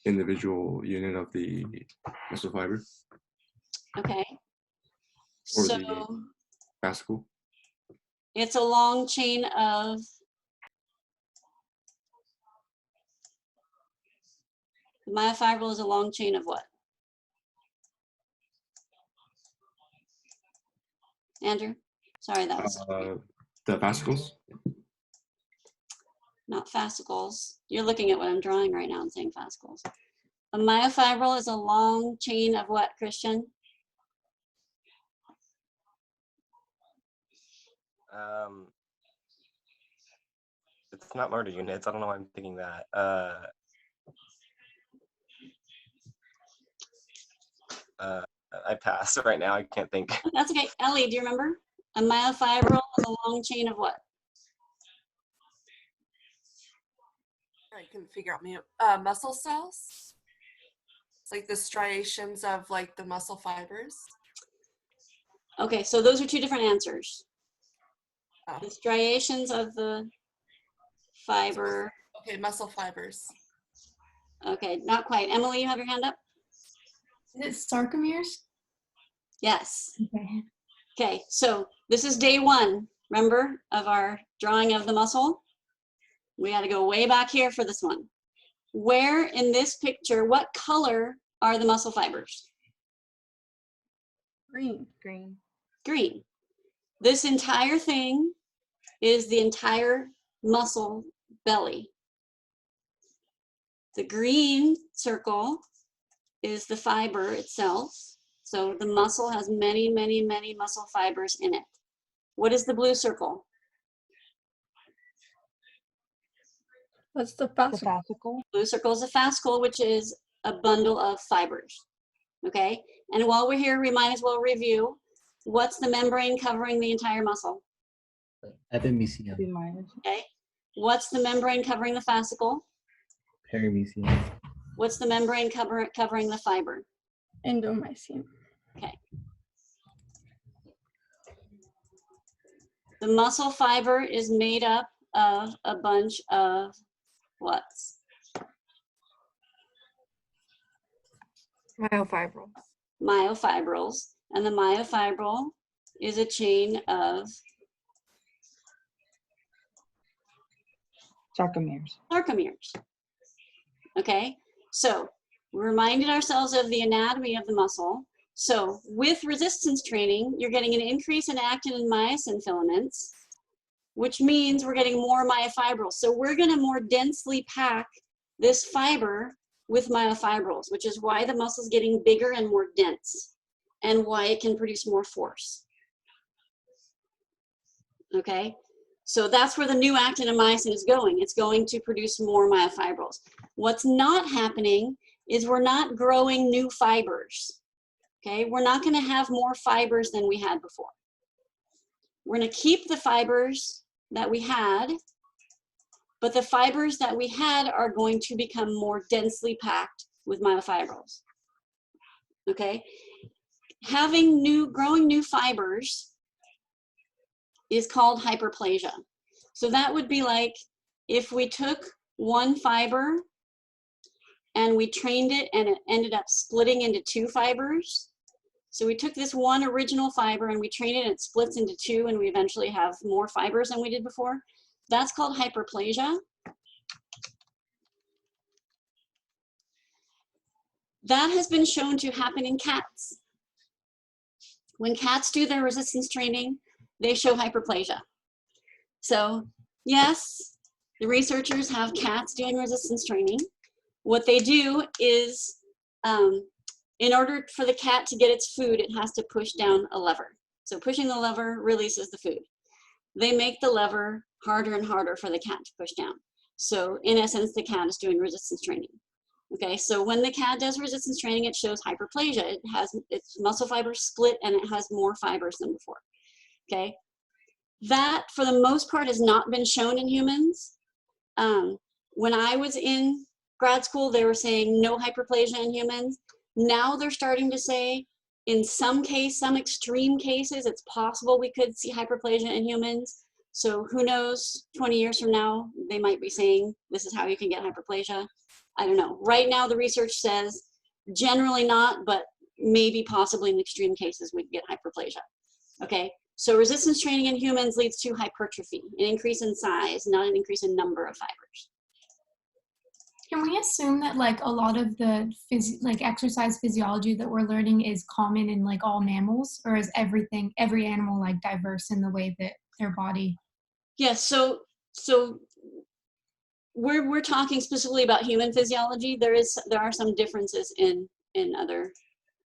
Speaker 14: individual unit of the muscle fiber.
Speaker 1: Okay.
Speaker 14: Or
Speaker 1: so
Speaker 14: the fascicle.
Speaker 1: It's a long chain of the myofibril is a long chain of what? Andrew? Sorry, that was
Speaker 14: The fascicles.
Speaker 1: not fascicles. You're looking at what I'm drawing right now and saying fascicles. A myofibril is a long chain of what, Christian?
Speaker 15: It's not motor units. I don't know why I'm thinking that. I pass right now. I can't think.
Speaker 1: That's okay. Ellie, do you remember? A myofibril is a long chain of what?
Speaker 16: I couldn't figure out muscle cells. It's like the striations of like the muscle fibers.
Speaker 1: Okay, so those are 2 different answers.
Speaker 16: Oh.
Speaker 1: The striations of the fiber.
Speaker 16: Okay, muscle fibers.
Speaker 1: Okay, not quite. Emily, you have your hand up?
Speaker 3: Is it sarcomeres?
Speaker 1: Yes.
Speaker 3: Okay.
Speaker 1: Okay, so this is day one, remember, of our drawing of the muscle? We got to go way back here for this one. Where in this picture, what color are the muscle fibers?
Speaker 6: Green.
Speaker 11: Green.
Speaker 1: Green. This entire thing is the entire muscle belly. The green circle is the fiber itself. So the muscle has many, many, many muscle fibers in it. What is the blue circle?
Speaker 6: That's the
Speaker 11: The
Speaker 6: fascicle.
Speaker 11: fascicle.
Speaker 1: Blue circle is a fascicle, which is a bundle of fibers. Okay, and while we're here, we might as well review what's the membrane covering the entire muscle.
Speaker 13: Epimysium,
Speaker 1: Okay, what's the membrane covering the fascicle?
Speaker 13: perimysium,
Speaker 1: What's the membrane covering the fiber?
Speaker 6: Endomysium.
Speaker 1: Okay. The muscle fiber is made up of a bunch of what's?
Speaker 16: Myofibrils.
Speaker 1: Myofibrils. And the myofibril is a chain of
Speaker 11: Sarcomeres.
Speaker 1: sarcomeres. Okay, so we reminded ourselves of the anatomy of the muscle. So with resistance training, you're getting an increase in actin and myosin filaments, which means we're getting more myofibrils. So we're going to more densely pack this fiber with myofibrils, which is why the muscle is getting bigger and more dense and why it can produce more force. Okay, so that's where the new actin and myosin is going. It's going to produce more myofibrils. What's not happening is we're not growing new fibers. Okay, we're not going to have more fibers than we had before. We're going to keep the fibers that we had, but the fibers that we had are going to become more densely packed with myofibrils. Okay, growing new fibers is called hyperplasia. So that would be like if we took one fiber and we trained it and it ended up splitting into two fibers. So we took this one original fiber and we train it and it splits into two and we eventually have more fibers than we did before. That's called hyperplasia. That has been shown to happen in cats. When cats do their resistance training, they show hyperplasia. So yes, the researchers have cats doing resistance training. What they do is, in order for the cat to get its food, it has to push down a lever. So pushing the lever releases the food. They make the lever harder and harder for the cat to push down. So in essence, the cat is doing resistance training. Okay, so when the cat does resistance training, it shows hyperplasia. It has its muscle fibers split and it has more fibers than before. Okay, that for the most part has not been shown in humans. When I was in grad school, they were saying no hyperplasia in humans. Now they're starting to say in some extreme cases, it's possible we could see hyperplasia in humans. So who knows, 20 years from now, they might be saying this is how you can get hyperplasia. I don't know. Right now, the research says generally not, but maybe possibly in extreme cases we get hyperplasia. Okay, so resistance training in humans leads to hypertrophy, an increase in size, not an increase in number of fibers.
Speaker 3: Can we assume that like a lot of the exercise physiology that we're learning is common in like all mammals, or is every animal like diverse in the way that their body?
Speaker 1: Yes, so we're talking specifically about human physiology. There are some differences in other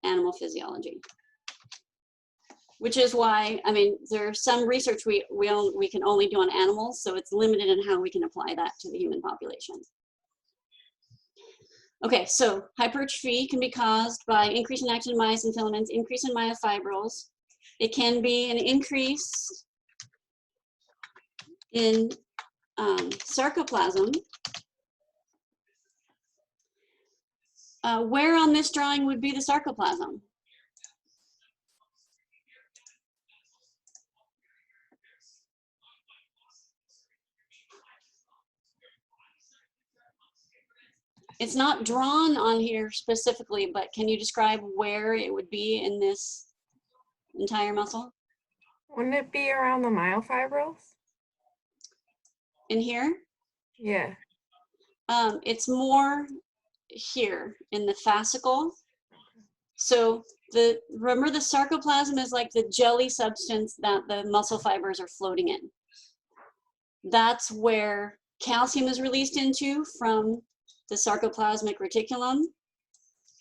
Speaker 1: animal physiology, which is why, I mean, there's some research we can only do on animals, so it's limited in how we can apply that to the human population. Okay, so hypertrophy can be caused by increase in actin and myosin filaments, increase in myofibrils. It can be an increase in sarcoplasm. Where on this drawing would be the sarcoplasm? It's not drawn on here specifically, but can you describe where it would be in this entire muscle?
Speaker 17: Wouldn't it be around the myofibrils?
Speaker 1: In here?
Speaker 17: Yeah.
Speaker 1: It's more here in the fascicle. So remember the sarcoplasm is like the jelly substance that the muscle fibers are floating in. That's where calcium is released into from the sarcoplasmic reticulum.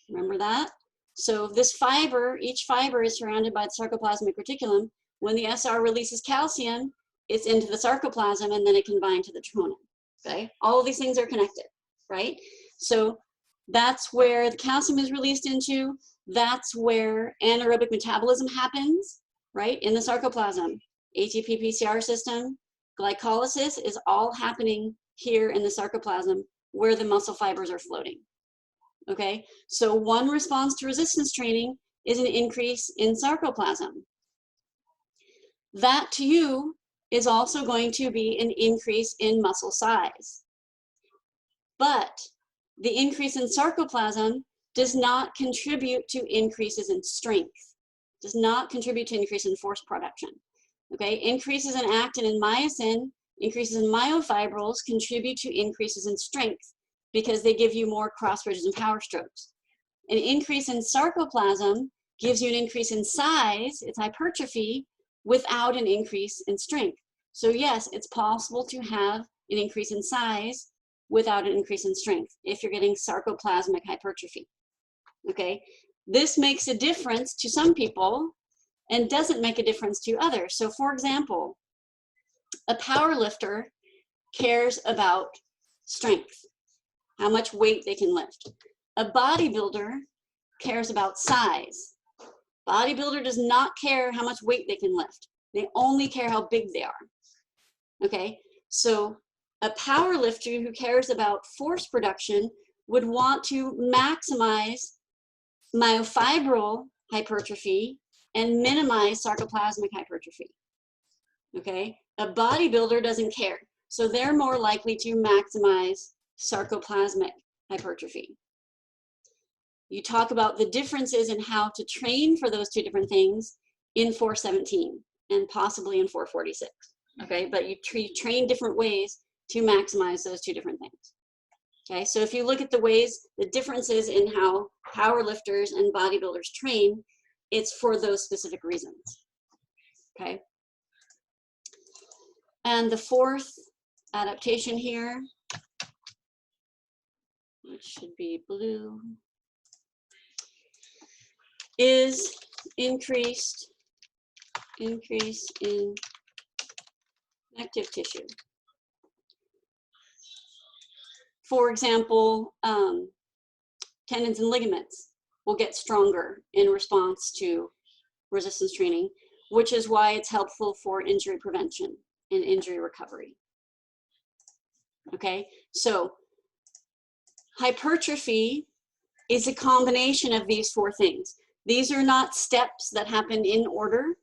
Speaker 1: Remember that? So this fiber, each fiber is surrounded by the sarcoplasmic reticulum. When the SR releases calcium, it's into the sarcoplasm and then it can bind to the troponin. Okay? All of these things are connected, right? So that's where the calcium is released into. That's where anaerobic metabolism happens, right? In the sarcoplasm. ATP-PCR system, glycolysis is all happening here in the sarcoplasm where the muscle fibers are floating. Okay, so one response to resistance training is an increase in sarcoplasm. That to you is also going to be an increase in muscle size. But the increase in sarcoplasm does not contribute to increases in strength, does not contribute to increase in force production. Okay, increases in actin and myosin, increases in myofibrils contribute to increases in strength because they give you more cross bridges and power strokes. An increase in sarcoplasm gives you an increase in size, it's hypertrophy, without an increase in strength. So yes, it's possible to have an increase in size without an increase in strength if you're getting sarcoplasmic hypertrophy. Okay, this makes a difference to some people and doesn't make a difference to others. So for example, a power lifter cares about strength, how much weight they can lift. A bodybuilder cares about size. Bodybuilder does not care how much weight they can lift. They only care how big they are. Okay, so a power lifter who cares about force production would want to maximize myofibril hypertrophy and minimize sarcoplasmic hypertrophy. Okay, a bodybuilder doesn't care. So they're more likely to maximize sarcoplasmic hypertrophy. You talk about the differences in how to train for those two different things in 417 and possibly in 446. Okay, but you train different ways to maximize those two different things. Okay, so if you look at the ways, the differences in how power lifters and bodybuilders train, it's for those specific reasons. Okay. And the fourth adaptation here, which should be blue, is increase in connective tissue. For example, tendons and ligaments will get stronger in response to resistance training, which is why it's helpful for injury prevention and injury recovery. Okay, so hypertrophy is a combination of these four things. These are not steps that happen in order.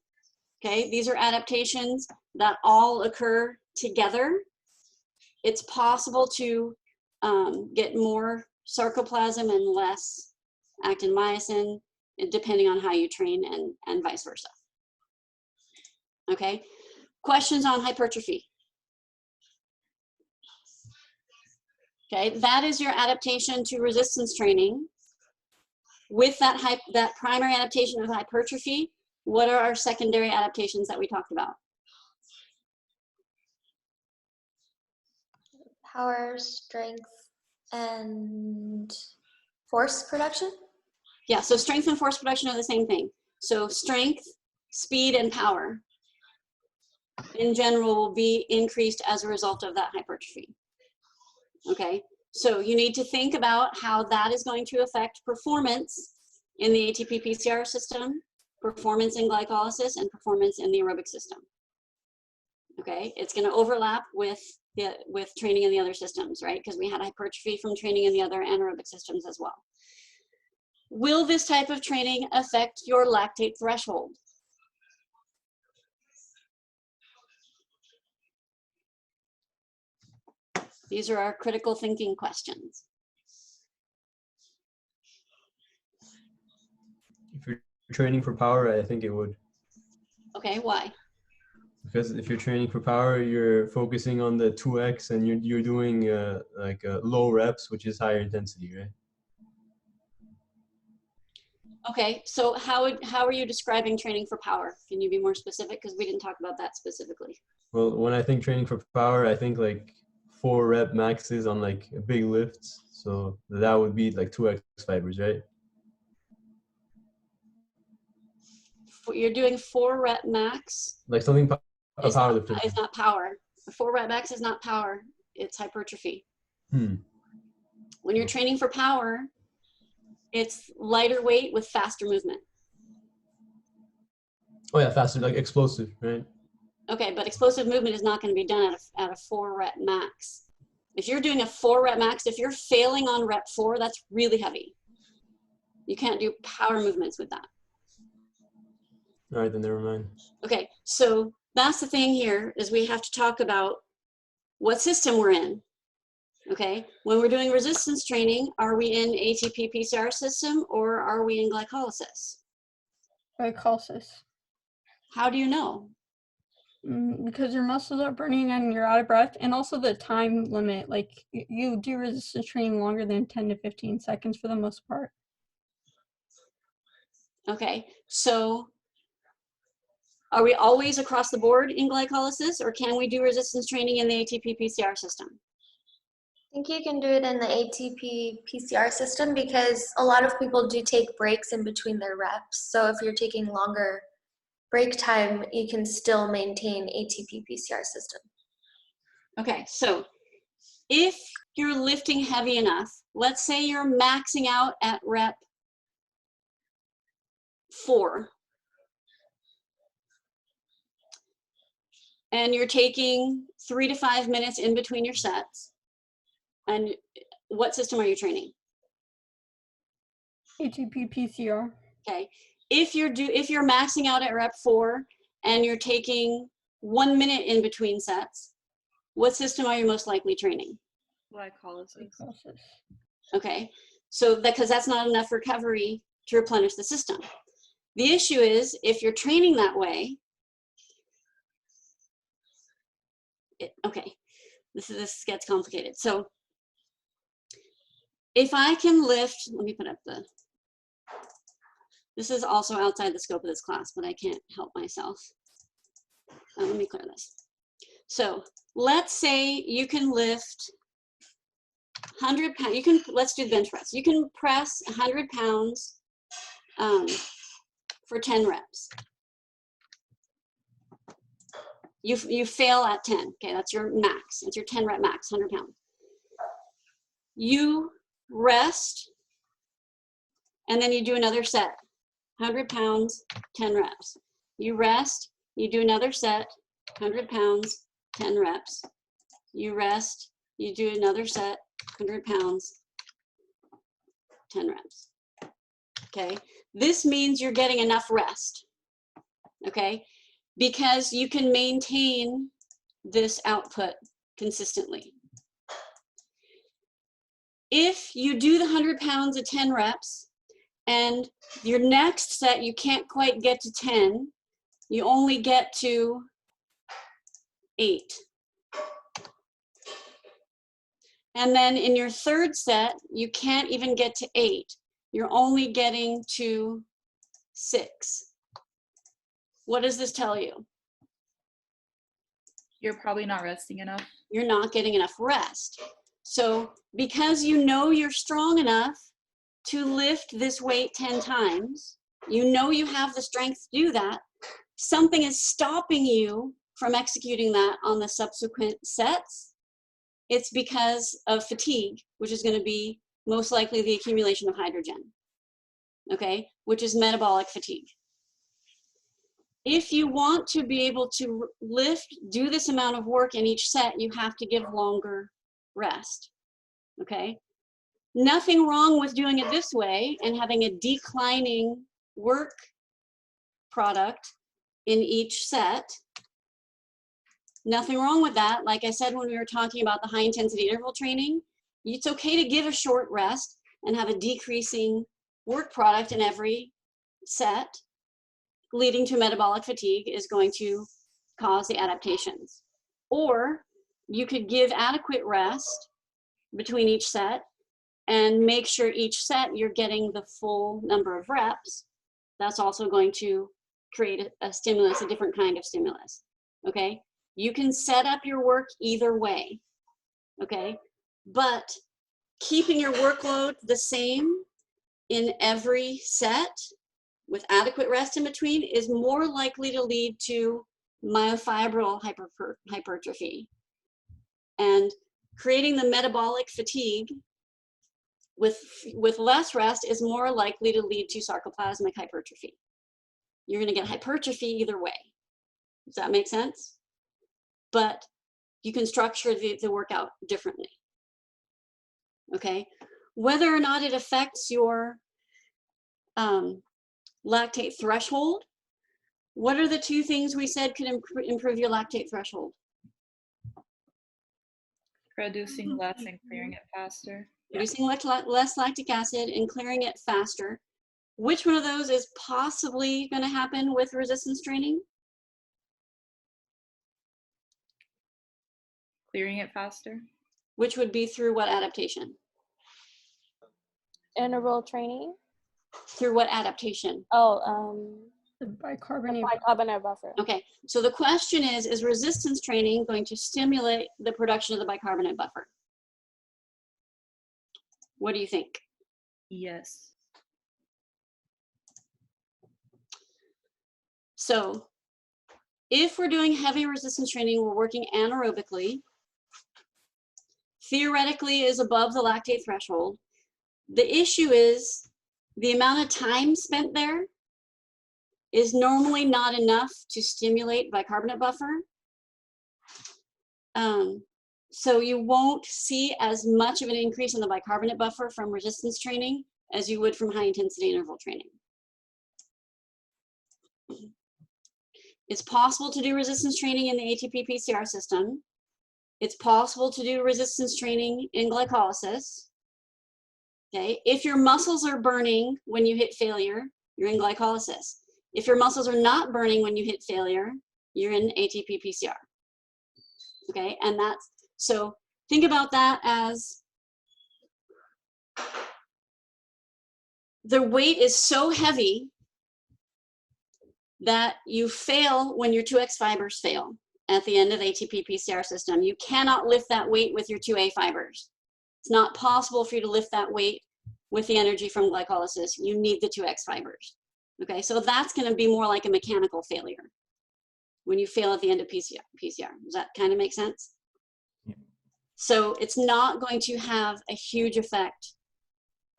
Speaker 1: Okay, these are adaptations that all occur together. It's possible to get more sarcoplasm and less actin myosin, depending on how you train and vice versa. Okay, questions on hypertrophy? Okay, that is your adaptation to resistance training. With that primary adaptation of hypertrophy, what are our secondary adaptations that we talked about?
Speaker 9: Power, strength, and force production?
Speaker 1: Yeah, so strength and force production are the same thing. So strength, speed, and power in general will be increased as a result of that hypertrophy. Okay, so you need to think about how that is going to affect performance in the ATP-PCR system, performance in glycolysis, and performance in the aerobic system. Okay, it's going to overlap with training in the other systems, right? Because we had hypertrophy from training in the other anaerobic systems as well. Will this type of training affect your lactate threshold? These are our critical thinking questions.
Speaker 7: If you're training for power, I think it would.
Speaker 1: Okay, why?
Speaker 7: Because if you're training for power, you're focusing on the 2x and you're doing low reps, which is higher intensity, right?
Speaker 1: Okay, so how are you describing training for power? Can you be more specific? Because we didn't talk about that specifically.
Speaker 7: Well, when I think training for power, I think like 4 rep maxes on like big lifts. So that would be like 2x fibers, right?
Speaker 1: You're doing 4 rep max.
Speaker 7: Like something a power lifter.
Speaker 1: It's not power. A 4 rep max is not power. It's hypertrophy. When you're training for power, it's lighter weight with faster movement.
Speaker 7: Oh yeah, faster, like explosive, right?
Speaker 1: Okay, but explosive movement is not going to be done at a 4 rep max. If you're doing a 4 rep max, if you're failing on rep 4, that's really heavy. You can't do power movements with that.
Speaker 7: All right, then never mind.
Speaker 1: Okay, so that's the thing here is we have to talk about what system we're in. Okay, when we're doing resistance training, are we in ATP PCR system or are we in glycolysis?
Speaker 6: Glycolysis.
Speaker 1: How do you know?
Speaker 6: Because your muscles are burning and you're out of breath, and also the time limit. Like you do resistance training longer than 10 to 15 seconds for the most part.
Speaker 1: Okay, so are we always across the board in glycolysis, or can we do resistance training in the ATP PCR system?
Speaker 9: I think you can do it in the ATP PCR system because a lot of people do take breaks in between their reps. So if you're taking longer break time, you can still maintain ATP PCR system.
Speaker 1: Okay, so if you're lifting heavy enough, let's say you're maxing out at rep 4, and you're taking 3 to 5 minutes in between your sets. And what system are you training?
Speaker 6: ATP PCR.
Speaker 1: Okay. If you're maxing out at rep 4 and you're taking 1 minute in between sets, what system are you most likely training?
Speaker 11: Glycolysis.
Speaker 1: Okay. So because that's not enough recovery to replenish the system. The issue is if you're training that way, okay, this gets complicated. So if I can lift, let me put up this is also outside the scope of this class, but I can't help myself. Let me clear this. So let's say you can lift 100 pounds, let's do the bench press. You can press 100 pounds for 10 reps. You fail at 10, okay, that's your max. That's your 10 rep max, 100 pounds. You rest, and then you do another set, 100 pounds, 10 reps. You rest, you do another set, 100 pounds, 10 reps. You rest, you do another set, 100 pounds, 10 reps. Okay, this means you're getting enough rest, okay, because you can maintain this output consistently. If you do the 100 pounds at 10 reps and your next set you can't quite get to 10, you only get to 8. And then in your third set, you can't even get to 8. You're only getting to 6. What does this tell you?
Speaker 11: You're probably not resting enough.
Speaker 1: You're not getting enough rest. So because you know you're strong enough to lift this weight 10 times, you know you have the strength to do that, something is stopping you from executing that on the subsequent sets. It's because of fatigue, which is going to be most likely the accumulation of hydrogen, okay, which is metabolic fatigue. If you want to be able to do this amount of work in each set, you have to give longer rest, okay? Nothing wrong with doing it this way and having a declining work product in each set. Nothing wrong with that. Like I said when we were talking about the high intensity interval training, it's okay to give a short rest and have a decreasing work product in every set leading to metabolic fatigue is going to cause the adaptations. Or you could give adequate rest between each set and make sure each set you're getting the full number of reps. That's also going to create a stimulus, a different kind of stimulus, okay? You can set up your work either way, okay? But keeping your workload the same in every set with adequate rest in between is more likely to lead to myofibril hypertrophy. And creating the metabolic fatigue with less rest is more likely to lead to sarcoplasmic hypertrophy. You're gonna get hypertrophy either way. Does that make sense? But you can structure the workout differently, okay? Whether or not it affects your lactate threshold, what are the two things we said could improve your lactate threshold?
Speaker 11: Producing less and clearing it faster.
Speaker 1: Producing less lactic acid and clearing it faster. Which one of those is possibly going to happen with resistance training?
Speaker 11: Clearing it faster.
Speaker 1: Which would be through what adaptation?
Speaker 4: Interval training.
Speaker 1: Through what adaptation?
Speaker 4: Oh,
Speaker 6: the bicarbonate
Speaker 4: buffer.
Speaker 1: Okay, so the question is resistance training going to stimulate the production of the bicarbonate buffer? What do you think?
Speaker 11: Yes.
Speaker 1: So if we're doing heavy resistance training, we're working anaerobically, theoretically is above the lactate threshold. The issue is the amount of time spent there is normally not enough to stimulate bicarbonate buffer. So you won't see as much of an increase in the bicarbonate buffer from resistance training as you would from high intensity interval training. It's possible to do resistance training in the ATP PCR system. It's possible to do resistance training in glycolysis. Okay, if your muscles are burning when you hit failure, you're in glycolysis. If your muscles are not burning when you hit failure, you're in ATP PCR. Okay, and that's, so think about that as the weight is so heavy that you fail when your 2X fibers fail at the end of the ATP PCR system. You cannot lift that weight with your 2A fibers. It's not possible for you to lift that weight with the energy from glycolysis. You need the 2X fibers. Okay, so that's going to be more like a mechanical failure when you fail at the end of PCR. Does that kind of make sense? Yeah. So it's not going to have a huge effect.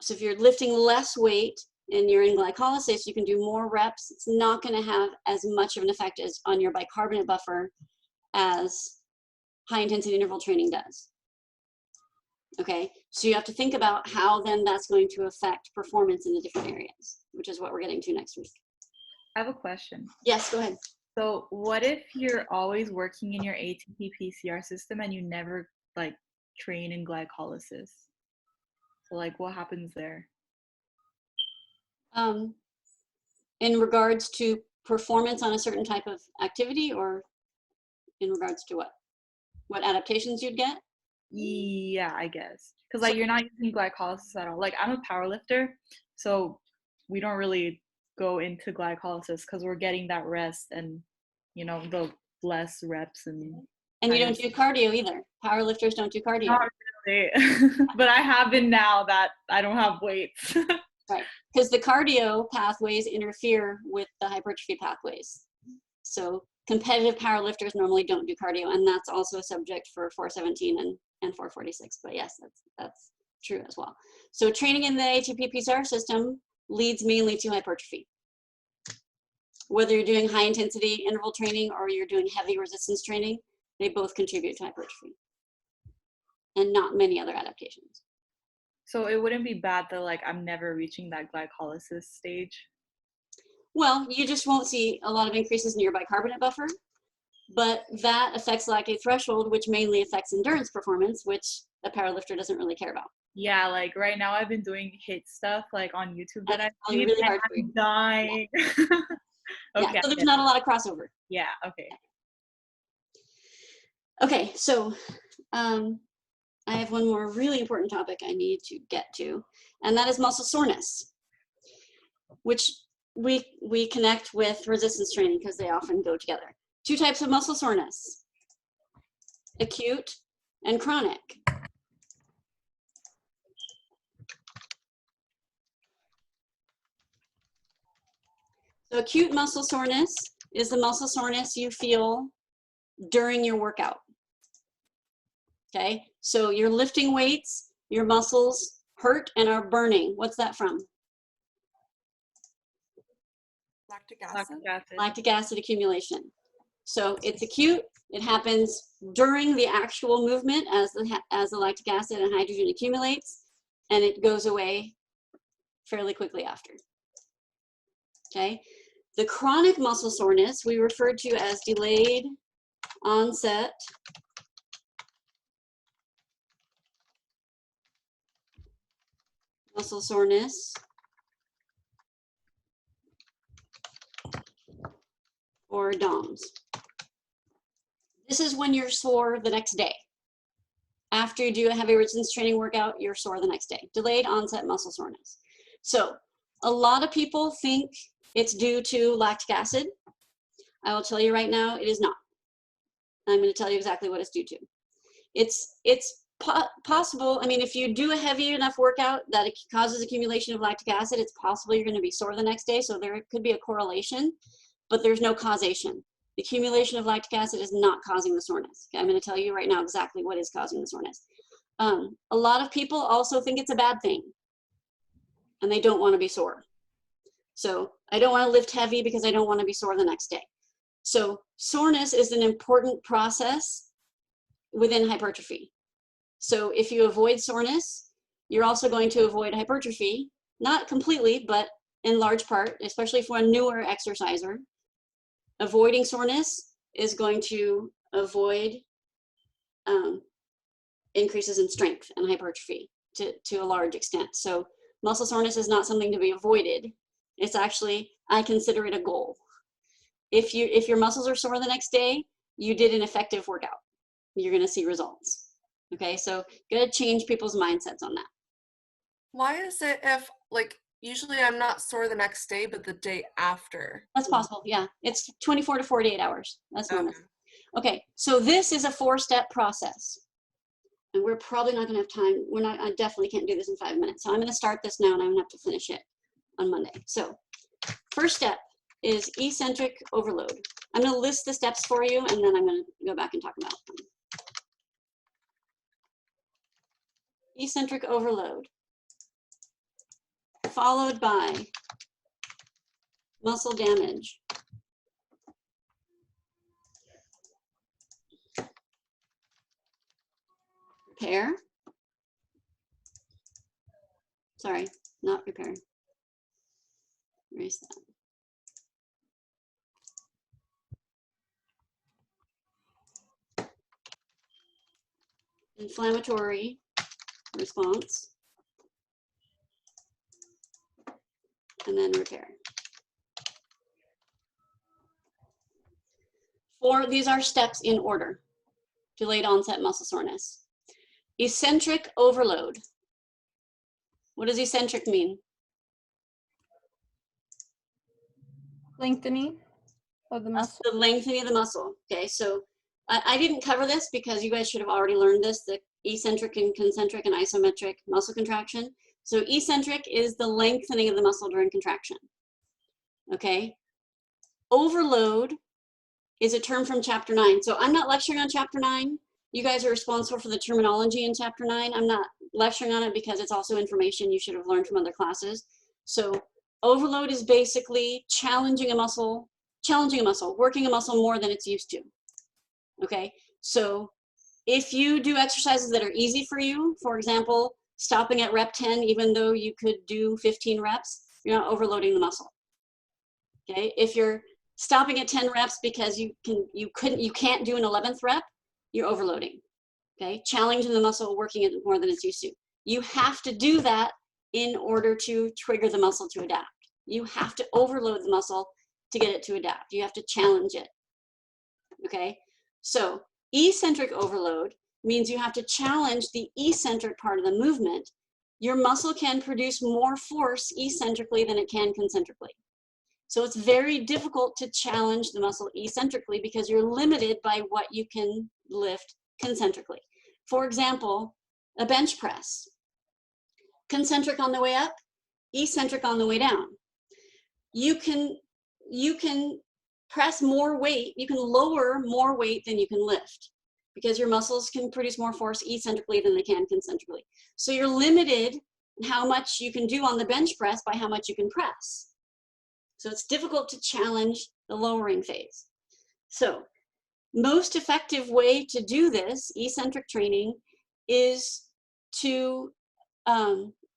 Speaker 1: So if you're lifting less weight and you're in glycolysis, you can do more reps. It's not going to have as much of an effect as on your bicarbonate buffer as high intensity interval training does. Okay, so you have to think about how then that's going to affect performance in the different areas, which is what we're getting to next week.
Speaker 11: I have a question.
Speaker 1: Yes, go ahead.
Speaker 11: So what if you're always working in your ATP PCR system and you never like train in glycolysis? So like what happens there?
Speaker 1: In regards to performance on a certain type of activity, or in regards to what? What adaptations you'd get?
Speaker 11: Yeah, I guess. Because like you're not using glycolysis at all. Like I'm a power lifter, so we don't really go into glycolysis because we're getting that rest and, you know, the less reps and
Speaker 1: you don't do cardio either. Power lifters don't do cardio.
Speaker 11: Not really. But I have been now that I don't have weights.
Speaker 1: Right, because the cardio pathways interfere with the hypertrophy pathways. So competitive power lifters normally don't do cardio, and that's also a subject for 417 and 446. But yes, that's true as well. So training in the ATP PCR system leads mainly to hypertrophy. Whether you're doing high intensity interval training or you're doing heavy resistance training, they both contribute to hypertrophy and not many other adaptations.
Speaker 11: So it wouldn't be bad that like I'm never reaching that glycolysis stage?
Speaker 1: Well, you just won't see a lot of increases in your bicarbonate buffer, but that affects lactate threshold, which mainly affects endurance performance, which a powerlifter doesn't really care about.
Speaker 11: Yeah, like right now I've been doing HIIT stuff like on YouTube that
Speaker 1: That's
Speaker 11: I've
Speaker 1: probably
Speaker 11: seen,
Speaker 1: really
Speaker 11: and
Speaker 1: hard for
Speaker 11: I'm
Speaker 1: you.
Speaker 11: dying.
Speaker 1: Yeah,
Speaker 11: Okay.
Speaker 1: so there's not a lot of crossover.
Speaker 11: Yeah, okay.
Speaker 1: Okay, so I have one more really important topic I need to get to, and that is muscle soreness, which we connect with resistance training because they often go together. Two types of muscle soreness: acute and chronic. So acute muscle soreness is the muscle soreness you feel during your workout. Okay, so you're lifting weights, your muscles hurt and are burning. What's that from?
Speaker 16: Lactic acid.
Speaker 1: Lactic acid accumulation. So it's acute. It happens during the actual movement as the lactic acid and hydrogen accumulates, and it goes away fairly quickly after. Okay, the chronic muscle soreness we refer to as delayed onset muscle soreness, or DOMS. This is when you're sore the next day. After you do a heavy resistance training workout, you're sore the next day. Delayed onset muscle soreness. So a lot of people think it's due to lactic acid. I will tell you right now, it is not. I'm going to tell you exactly what it's due to. It's possible. I mean, if you do a heavy enough workout that it causes accumulation of lactic acid, it's possible you're going to be sore the next day. So there could be a correlation, but there's no causation. The accumulation of lactic acid is not causing the soreness. Okay, I'm going to tell you right now exactly what is causing the soreness. A lot of people also think it's a bad thing, and they don't want to be sore. So I don't want to lift heavy because I don't want to be sore the next day. So soreness is an important process within hypertrophy. So if you avoid soreness, you're also going to avoid hypertrophy, not completely, but in large part, especially for a newer exerciser. Avoiding soreness is going to avoid increases in strength and hypertrophy to a large extent. So muscle soreness is not something to be avoided. It's actually, I consider it a goal. If your muscles are sore the next day, you did an effective workout. You're going to see results. Okay, so gotta change people's mindsets on that.
Speaker 16: Why is it if, like, usually I'm not sore the next day, but the day after?
Speaker 1: That's possible, yeah. It's 24 to 48 hours. That's normal. Okay, so this is a 4-step process. And we're probably not gonna have time. I definitely can't do this in 5 minutes. So I'm gonna start this now and I'm gonna have to finish it on Monday. So first step is eccentric overload. I'm gonna list the steps for you and then I'm gonna go back and talk about them. Eccentric overload, followed by muscle damage, repair, sorry, not repair, erase that, inflammatory response, and then repair. These are steps in order. Delayed onset muscle soreness. Eccentric overload. What does eccentric mean?
Speaker 6: Lengthening of the muscle.
Speaker 1: The lengthening of the muscle. Okay, so I didn't cover this because you guys should have already learned this, the eccentric and concentric and isometric muscle contraction. So eccentric is the lengthening of the muscle during contraction. Okay, overload is a term from chapter 9. So I'm not lecturing on chapter 9. You guys are responsible for the terminology in chapter 9. I'm not lecturing on it because it's also information you should have learned from other classes. So overload is basically challenging a muscle, working a muscle more than it's used to. Okay, so if you do exercises that are easy for you, for example, stopping at rep 10, even though you could do 15 reps, you're not overloading the muscle. Okay, if you're stopping at 10 reps because you can't do an 11th rep, you're overloading. Okay, challenging the muscle, working it more than it's used to. You have to do that in order to trigger the muscle to adapt. You have to overload the muscle to get it to adapt. You have to challenge it. Okay? So eccentric overload means you have to challenge the eccentric part of the movement. Your muscle can produce more force eccentrically than it can concentrically. So it's very difficult to challenge the muscle eccentrically because you're limited by what you can lift concentrically. For example, a bench press. Concentric on the way up, eccentric on the way down. You can press more weight, you can lower more weight than you can lift because your muscles can produce more force eccentrically than they can concentrically. So you're limited in how much you can do on the bench press by how much you can press. So it's difficult to challenge the lowering phase. So most effective way to do this, eccentric training, is to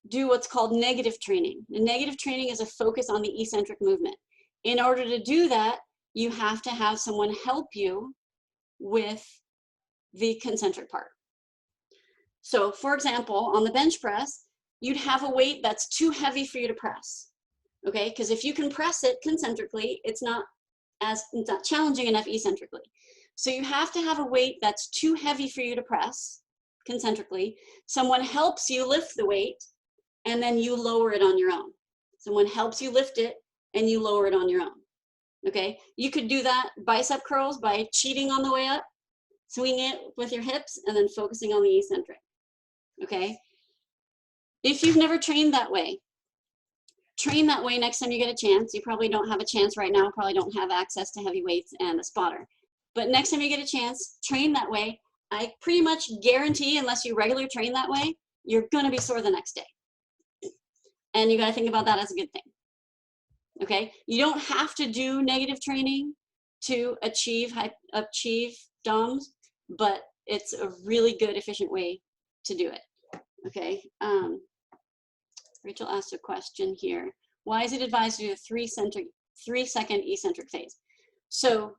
Speaker 1: do what's called negative training. And negative training is a focus on the eccentric movement. In order to do that, you have to have someone help you with the concentric part. So for example, on the bench press, you'd have a weight that's too heavy for you to press. Okay, because if you can press it concentrically, it's not challenging enough eccentrically. So you have to have a weight that's too heavy for you to press concentrically. Someone helps you lift the weight, and then you lower it on your own. Someone helps you lift it, and you lower it on your own. Okay, you could do that bicep curls by cheating on the way up, swinging it with your hips, and then focusing on the eccentric. Okay, if you've never trained that way, train that way next time you get a chance. You probably don't have a chance right now, probably don't have access to heavy weights and a spotter. But next time you get a chance, train that way. I pretty much guarantee, unless you regularly train that way, you're gonna be sore the next day. And you gotta think about that as a good thing. Okay, you don't have to do negative training to achieve DOMS, but it's a really good, efficient way to do it. Okay, Rachel asked a question here. Why is it advised to do a 3-second eccentric phase? So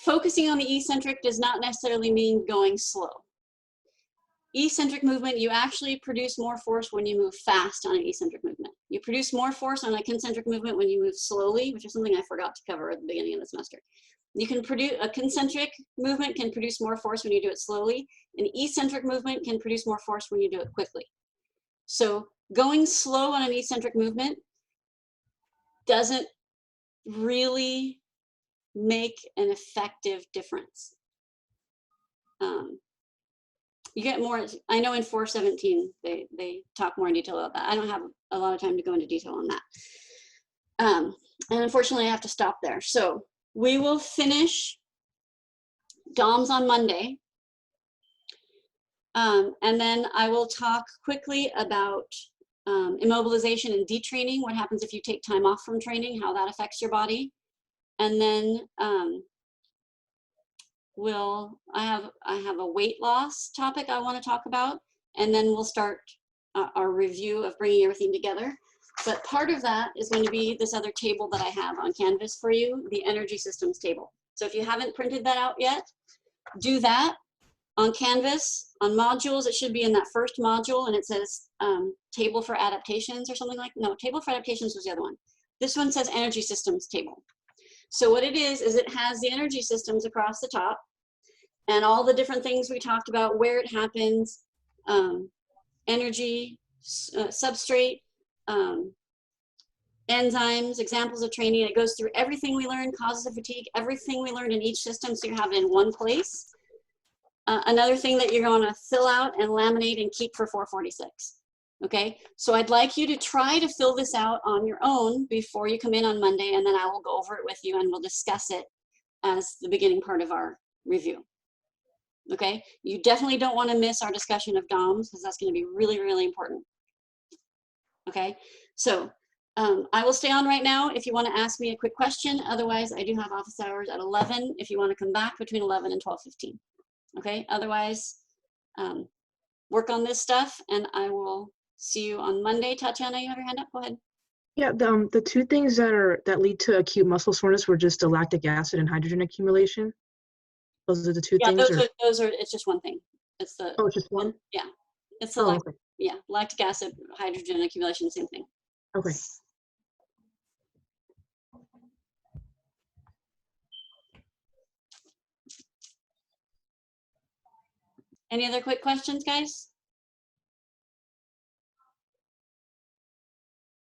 Speaker 1: focusing on the eccentric does not necessarily mean going slow. Eccentric movement, you actually produce more force when you move fast on an eccentric movement. You produce more force on a concentric movement when you move slowly, which is something I forgot to cover at the beginning of the semester. You can produce, a concentric movement can produce more force when you do it slowly. An eccentric movement can produce more force when you do it quickly. So going slow on an eccentric movement doesn't really make an effective difference. You get more, I know in 417, they talk more in detail about that. I don't have a lot of time to go into detail on that. And unfortunately, I have to stop there. So we will finish DOMS on Monday. And then I will talk quickly about immobilization and detraining, what happens if you take time off from training, how that affects your body. And then I have a weight loss topic I want to talk about, and then we'll start our review of bringing everything together. But part of that is going to be this other table that I have on Canvas for you, the energy systems table. So if you haven't printed that out yet, do that on Canvas. On modules, it should be in that first module, and it says table for adaptations or something like, no, table for adaptations was the other one. This one says energy systems table. So what it is it has the energy systems across the top and all the different things we talked about, where it happens, energy, substrate, enzymes, examples of training. It goes through everything we learned, causes of fatigue, everything we learned in each system, so you have it in one place. Another thing that you're going to fill out and laminate and keep for 446. Okay, so I'd like you to try to fill this out on your own before you come in on Monday, and then I will go over it with you and we'll discuss it as the beginning part of our review. Okay, you definitely don't want to miss our discussion of DOMS because that's going to be really, really important. Okay, so I will stay on right now if you want to ask me a quick question. Otherwise, I do have office hours at 11 if you want to come back between 11 and 12:15. Okay, otherwise, work on this stuff and I will see you on Monday. Tatiana, you have your hand up? Go ahead.
Speaker 18: Yeah, the two things that lead to acute muscle soreness were just the lactic acid and hydrogen accumulation. Those are the two things.
Speaker 1: Yeah, those are. It's just one thing. It's the,
Speaker 18: Oh, just one?
Speaker 1: yeah. It's the,
Speaker 18: Oh, okay.
Speaker 1: yeah, lactic acid, hydrogen accumulation, same thing.
Speaker 18: Okay.
Speaker 1: Any other quick questions, guys?